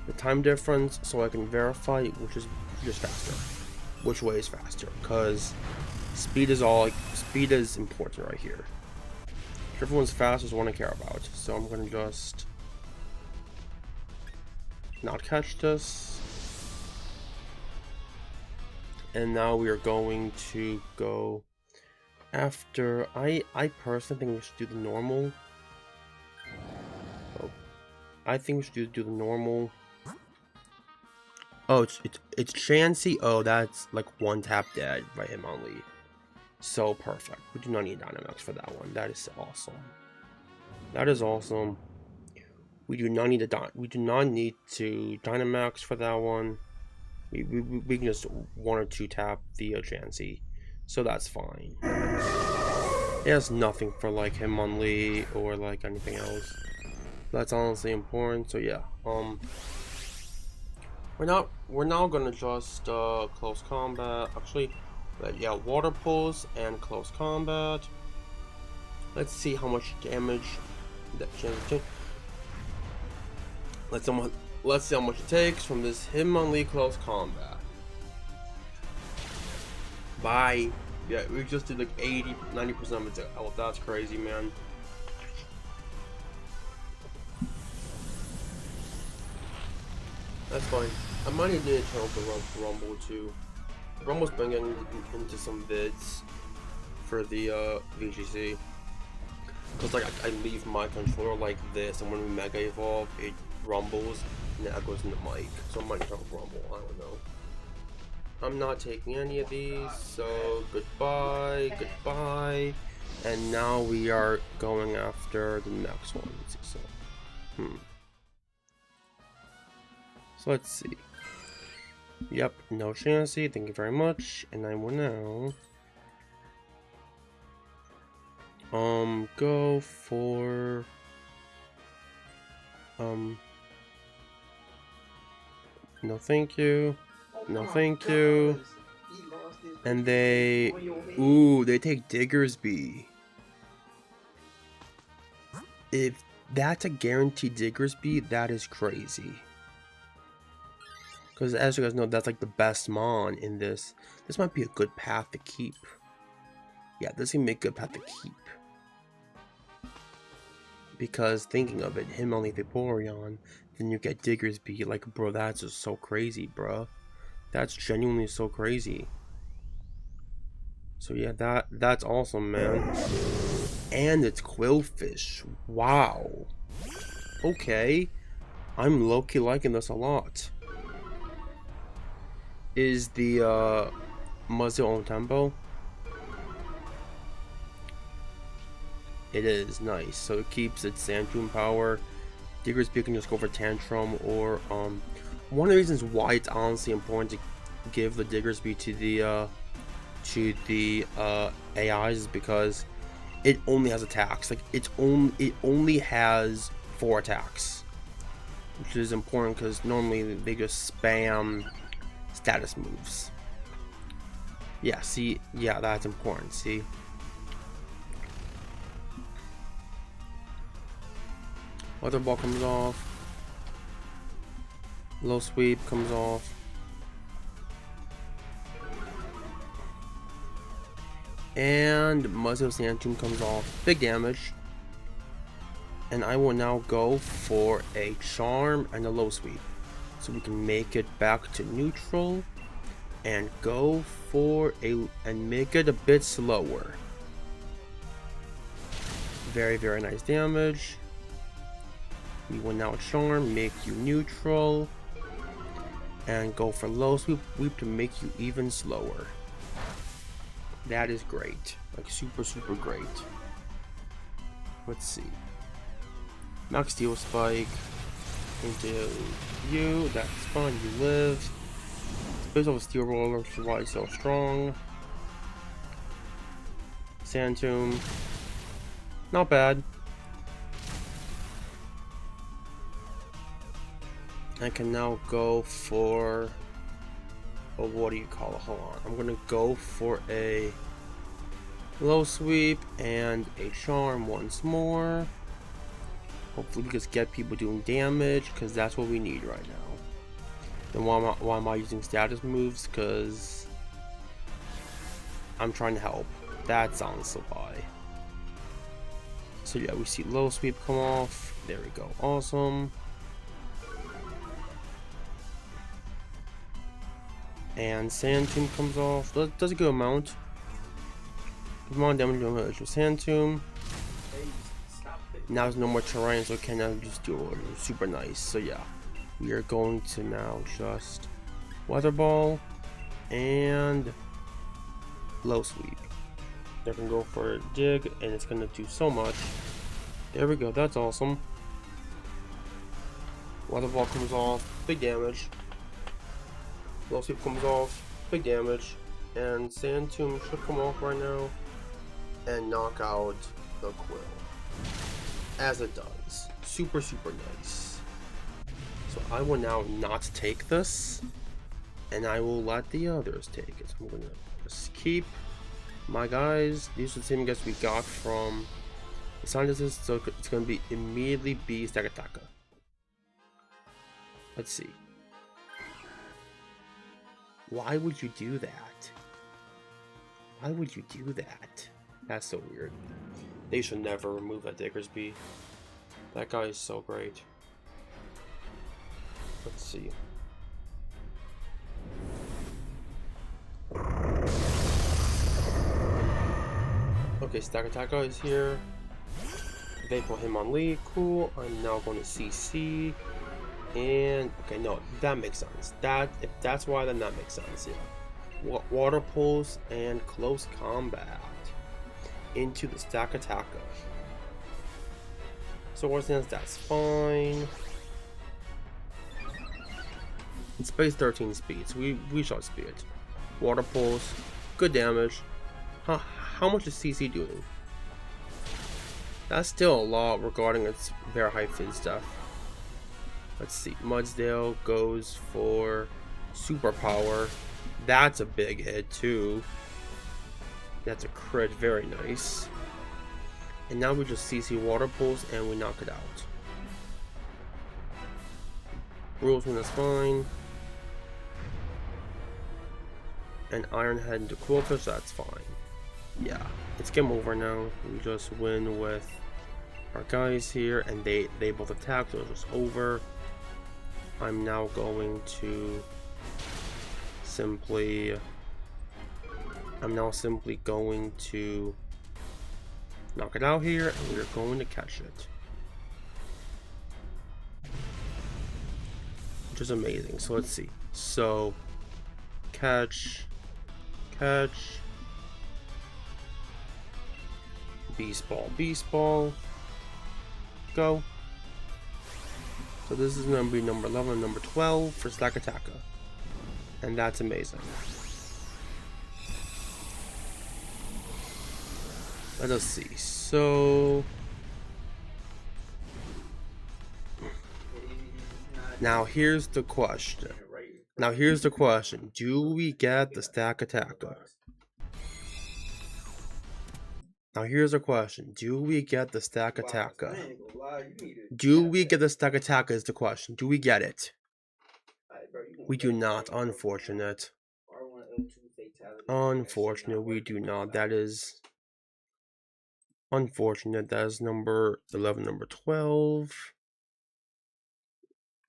the time difference so I can verify which is faster, which way is faster. Cause speed is important right here. Whichever one's fast is what I care about. So I'm gonna just not catch this. And now we are going to go after. I personally think we should do the normal. Oh, I think we should do the normal. Oh, it's Chansey. Oh, that's like one tap dead by Hitmonlee. So perfect. We do not need Dynamax for that one. That is awesome. That is awesome. We do not need to Dynamax for that one. We can just one or two tap the Chansey, so that's fine. It has nothing for like Hitmonlee or like anything else. That's honestly important. So yeah, we're now gonna just close combat. Actually, but yeah, water pulse and close combat. Let's see how much damage that Chansey. Let's see how much it takes from this Hitmonlee close combat. Bye. Yeah, we just did like 90% of it. Oh, that's crazy, man. That's fine. I might need a channel to Rumble too. Rumble's been getting into some vids for the VGC. Cause like I leave my controller like this, and when we Mega Evolve, it rumbles. And that goes in the mic, so I might try to rumble, I don't know. I'm not taking any of these, so goodbye. And now we are going after the next one. So, so let's see. Yep, no Chansey, thank you very much. And I will now go for no thank you. No thank you. And they take Diggersby. If that's a guaranteed Diggersby, that is crazy. Because as you guys know, that's like the best Mon in this. This might be a good path to keep. Yeah, this can make a good path to keep. Because thinking of it, him only Vaporeon, then you get Diggersby. Like, bro, that's just so crazy, bro. That's genuinely so crazy. So yeah, that's awesome, man. And it's Quillfish. Wow. Okay. I'm low-key liking this a lot. Is the muzzle on tempo? It is nice. So it keeps its Sandtoon power. Diggersby can just go for Tantrum, or one of the reasons why it's honestly important to give the Diggersby to the AIs is because it only has attacks. Like it only has 4 attacks, which is important because normally they just spam status moves. Yeah, see, yeah, that's important. See. Weather Ball comes off. Low Sweep comes off. And Muzzle Sandtomb comes off. Big damage. And I will now go for a Charm and a Low Sweep. So we can make it back to neutral. And go for and make it a bit slower. Very, very nice damage. We will now Charm, make you neutral, and go for Low Sweep to make you even slower. That is great. Like super, super great. Let's see. Max Steel Spike into you. That's fine. You live. Space of a Steel Roller, which is why it's so strong. Sandtomb. Not bad. I can now go for, oh, what do you call it? Hold on. I'm gonna go for a Low Sweep and a Charm once more. Hopefully we just get people doing damage, because that's what we need right now. Then why am I using status moves? Because I'm trying to help. That's honestly why. So yeah, we see Low Sweep come off. There we go. Awesome. And Sandtomb comes off. Does a good amount. Come on, damage with Sandtomb. Now there's no more terrain, so it can now just do it. Super nice. So yeah, we are going to now just Weather Ball and Low Sweep. They can go for a Dig, and it's gonna do so much. There we go. That's awesome. Weather Ball comes off. Big damage. Low Sweep comes off, big damage, and Sandtomb should come off right now and knock out the Quill. As it does. Super, super nice. So I will now not take this, and I will let the others take it. So I'm going to just keep my guys. These are the same guys we got from the scientists, so it's going to be immediately be Stakataka. Let's see. Why would you do that? Why would you do that? That's so weird. They should never remove that Diggersby. That guy is so great. Let's see. Okay, Stakataka is here. They put him on lead. Cool. I'm now going to CC. And okay, no, that makes sense. If that's why, then that makes sense. Yeah, Water Pulse and Close Combat into the Stakataka. So what sense? That's fine. It's base 13 speed, so we shall speed. Water Pulse, good damage. How much is CC doing? That's still a lot regarding its very high fizz stuff. Let's see, Mudsdale goes for Superpower. That's a big hit too. That's a crit, very nice. And now we just CC Water Pulse and we knock it out. Rules win, that's fine. And Iron Head into Quillfish, that's fine. Yeah, it's game over now. We just win with our guys here, and they both attack, so it's just over. I'm now going to simply going to knock it out here, and we're going to catch it, which is amazing. So let's see. So catch, beast ball, go. So this is going to be number 11 and number 12 for Stakataka, and that's amazing. Let us see. So now here's the question. Do we get the Stakataka? Now here's the question. Do we get the Stakataka? Do we get the Stakataka is the question. Do we get it? We do not. Unfortunate. Unfortunate, we do not. That is unfortunate. That is number 11, number 12.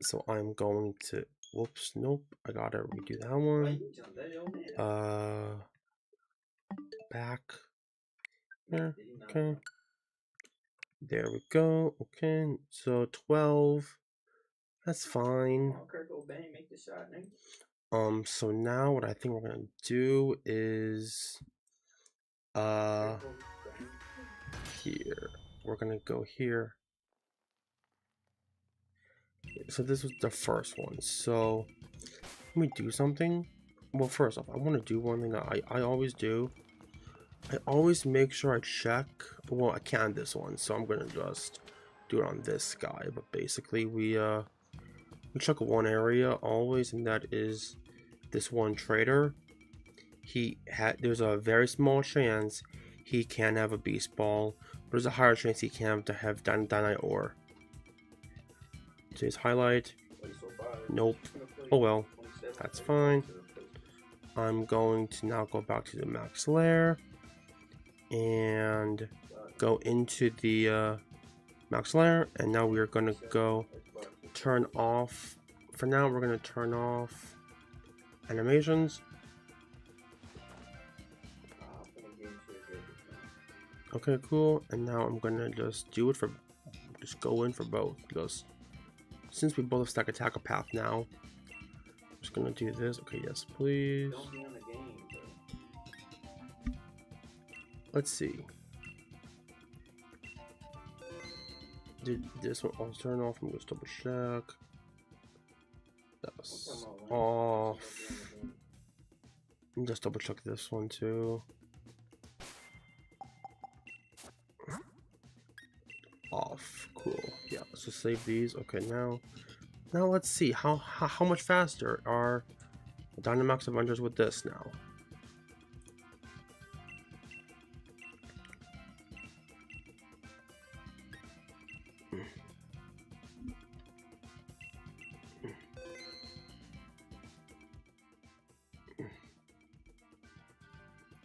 So I'm going to, whoops, nope, I gotta redo that one. Back here, okay. There we go. Okay, so 12. That's fine. So now what I think we're gonna do is here. We're gonna go here. So this was the first one. So let me do something. Well, first off, I want to do one thing that I always do. I always make sure I check. Well, I can this one, so I'm gonna just do it on this guy. But basically, we check one area always, and that is this one trader. There's a very small chance he can have a beast ball, but there's a higher chance he can have dynamite ore. So his highlight. Nope. Oh well, that's fine. I'm going to now go back to the max lair and go into the max lair, and now we're gonna go turn off. For now, we're gonna turn off animations. Okay, cool. And now I'm gonna just go in for both, because since we both have Stakataka path now, I'm just gonna do this. Okay, yes, please. Let's see. Did this one also turn off? Let me just double check. That's off. Let me just double check this one too. Off. Cool. Yeah, let's just save these. Okay, now let's see how much faster are the Dynamax Avengers with this now.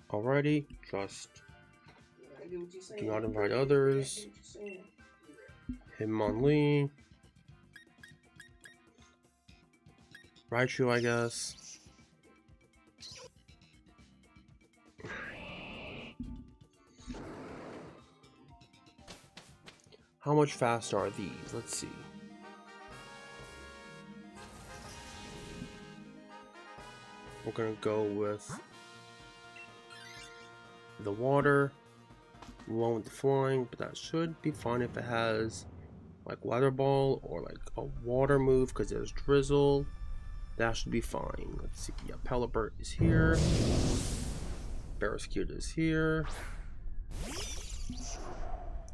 Alrighty, just do not invite others. Hitmonlee. Raichu, I guess. How much faster are these? Let's see. We're gonna go with the water, one with the flying, but that should be fine if it has like weather ball or like a water move, because there's drizzle. That should be fine. Let's see. Yeah, Pelipper is here. Barraskewda is here.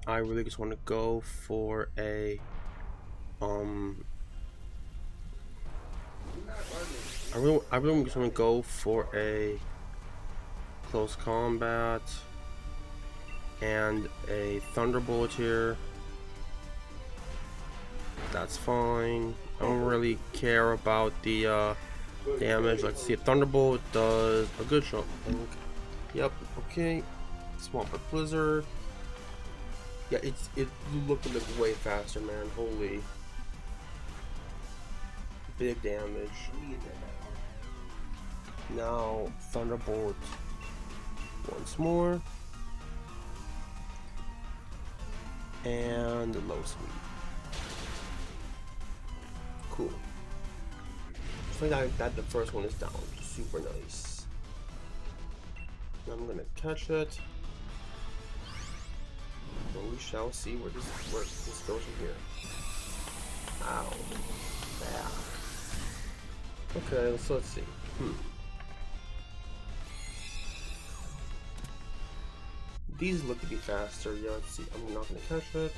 I really just want to go for a I really just want to go for a close combat and a Thunderbolt here. That's fine. I don't really care about the damage. Let's see. A Thunderbolt does a good chunk, I think. Yep. Okay. Swamp with Blizzard. Yeah, it looked way faster, man. Holy. Big damage. Now, Thunderbolt. Once more. And low sweep. Cool. So that the first one is down. Super nice. Now I'm gonna catch it. And we shall see where this goes from here. Ow. Yeah. Okay, so let's see. These look to be faster. Yeah, let's see. I'm not gonna catch it.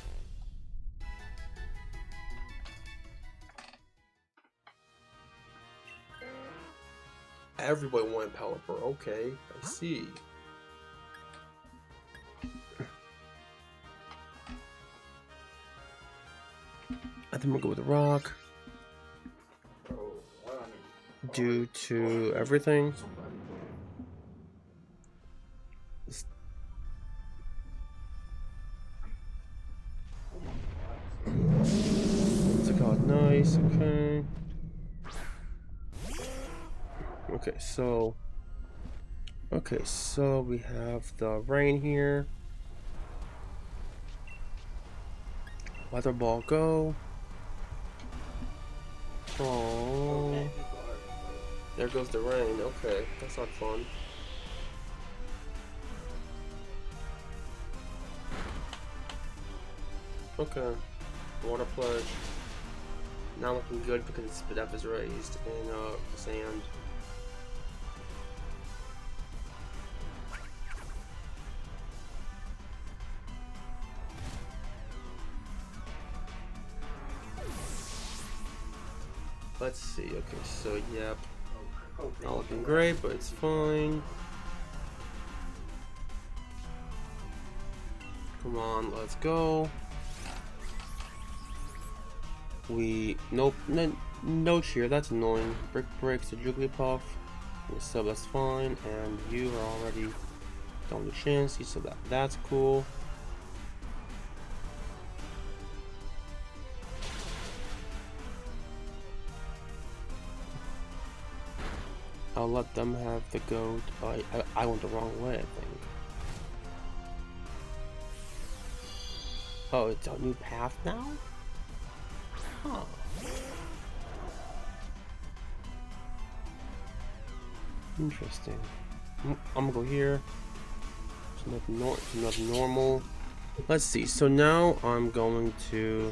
Everybody wanted Pelipper. Okay, I see. I think we'll go with the rock. Due to everything. Stakataka, nice, okay. Okay, so we have the rain here. Weather ball go. Oh, there goes the rain. Okay, that's not fun. Okay, water pledge. Not looking good because its depth is raised in the sand. Let's see. Okay, so yep, not looking great, but it's fine. Come on, let's go. Nope, no cheer. That's annoying. Brick breaks the Jigglypuff. So that's fine, and you are already done with Chansey, so that's cool. I'll let them have the goat. I went the wrong way, I think. Oh, it's a new path now? Huh. Interesting. I'm gonna go here. It's nothing normal. Let's see. So now I'm going to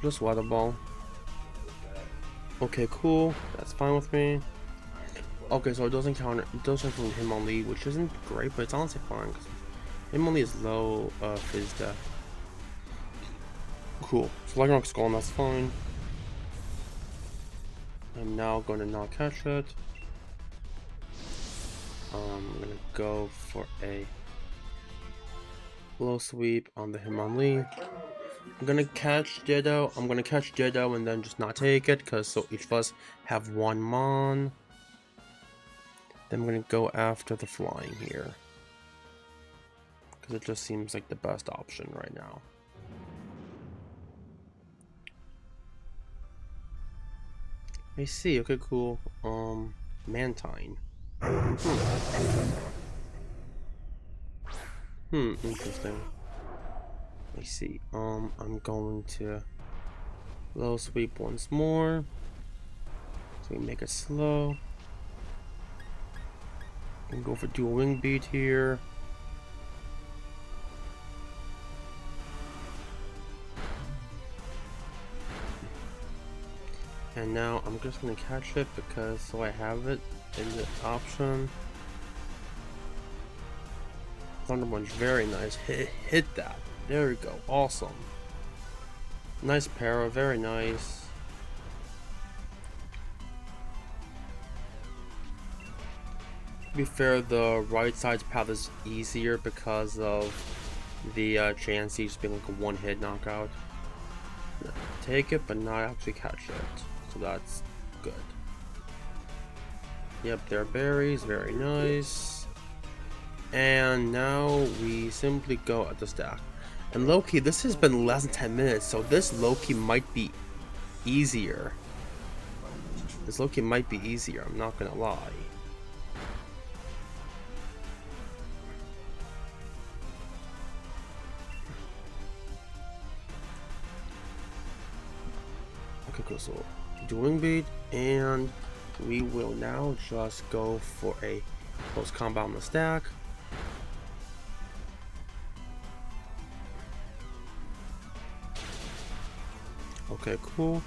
just weather ball. Okay, cool. That's fine with me. Okay, so it doesn't include Hitmonlee, which isn't great, but it's honestly fine because Hitmonlee is low Fizz death. Cool. So Lycanroc Skull, and that's fine. I'm now going to not catch it. I'm gonna go for a low sweep on the Hitmonlee. I'm gonna catch Ditto. I'm gonna catch Ditto and then just not take it, because so each of us have one Mon. Then I'm gonna go after the flying here, because it just seems like the best option right now. I see. Okay, cool. Mantine. Interesting. I see. I'm going to low sweep once more, so we make it slow. And go for dual wing beat here. And now I'm just gonna catch it because so I have it in the option. Thunderpunch, very nice. Hit that. There we go. Awesome. Nice para, very nice. To be fair, the right side's path is easier because of the Chansey just being like a one-hit knockout. Take it, but not actually catch it. So that's good. Yep, they're berries. Very nice. And now we simply go at the stack. And low-key, this has been less than 10 minutes, so this low-key might be easier. This low-key might be easier, I'm not gonna lie. Okay, cool, so dueling beat, and we will now just go for a close combat on the stack. Okay, cool.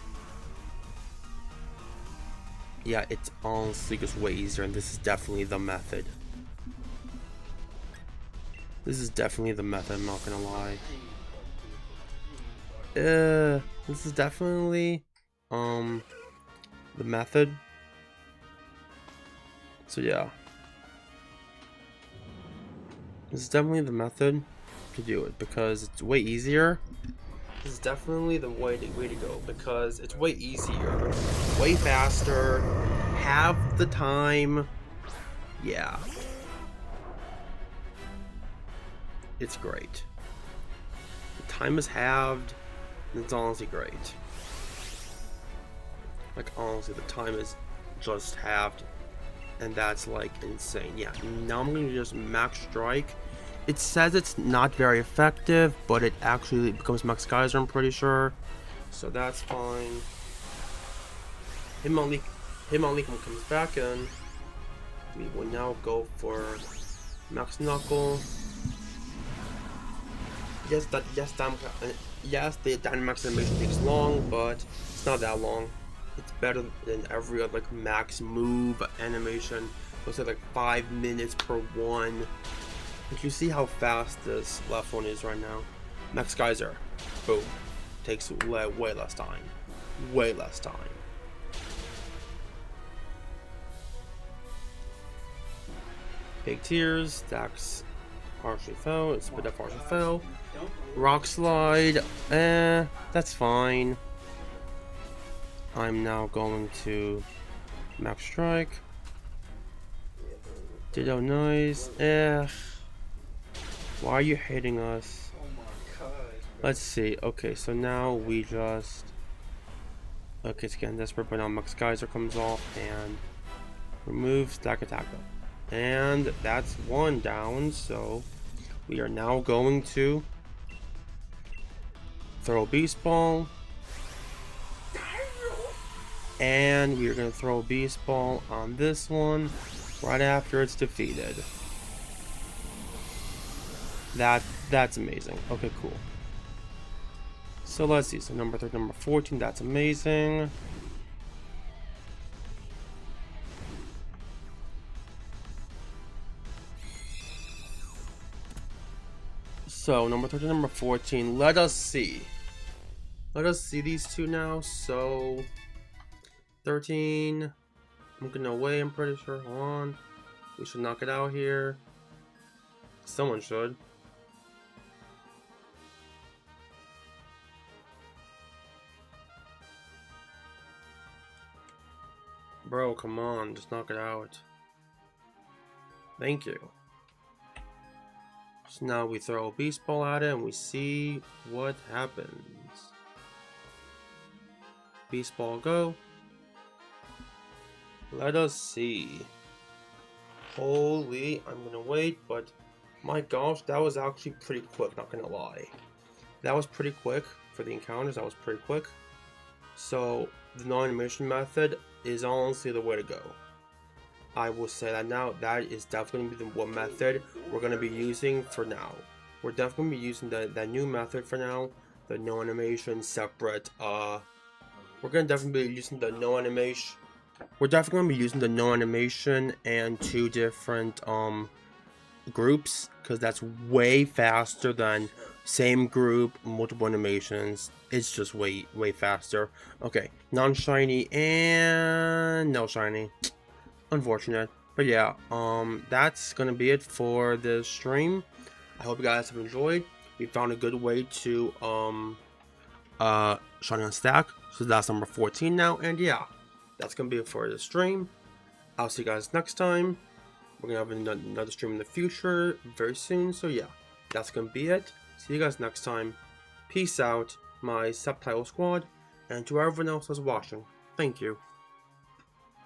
Yeah, it's honestly just way easier, and this is definitely the method. This is definitely the method, I'm not gonna lie. This is definitely, the method. So yeah. This is definitely the method to do it, because it's way easier. This is definitely the way to go, because it's way easier, way faster, have the time. Yeah, it's great. The time is halved, and it's honestly great. Like, honestly, the time is just halved, and that's like insane. Yeah, now I'm gonna just max strike. It says it's not very effective, but it actually becomes Max Geyser, I'm pretty sure. So that's fine. Hitmonlee comes back in. We will now go for Max Knuckle. Yes, the Dynamax animation takes long, but it's not that long. It's better than every other like max move animation. Let's say like 5 minutes per one. But you see how fast this left one is right now. Max Geyser, boom, takes way less time. Way less time. Big Tears, stacks partially fell, it's spit up partially fell. Rock Slide, that's fine. I'm now going to Max Strike. Ditto Noise, why are you hating us? Oh my god. Let's see. Okay, so now we just... Okay, it's getting desperate, but now Max Geyser comes off and remove Stakataka. And that's one down, so we are now going to throw a Beast Ball. And we are going to throw a Beast Ball on this one right after it's defeated. That's amazing. Okay, cool. So let's see. So number 13, number 14, that's amazing. So number 13, number 14, let us see. Let us see these two now. So 13, I'm gonna away, I'm pretty sure. Hold on. We should knock it out here. Someone should. Bro, come on, just knock it out. Thank you. So now we throw a Beast Ball at it and we see what happens. Beast Ball go. Let us see. Holy, I'm gonna wait, but my gosh, that was actually pretty quick, not gonna lie. That was pretty quick for the encounters, that was pretty quick. So the non-animation method is honestly the way to go. I will say that now. That is definitely going to be the one method we're going to be using for now. We're definitely going to be using that new method for now. The no animation separate. We're going to definitely be using the no animation. We're definitely going to be using the no animation and two different groups, because that's way faster than same group multiple animations. It's just way faster. Okay, non-shiny and no shiny. Unfortunate, but yeah, that's gonna be it for this stream. I hope you guys have enjoyed. We found a good way to shiny on stack, so that's number 14 now. And yeah, that's gonna be it for the stream. I'll see you guys next time. We're gonna have another stream in the future very soon. So yeah, that's gonna be it. See you guys next time. Peace out, my subtitle squad, and to everyone else who's watching. Thank you.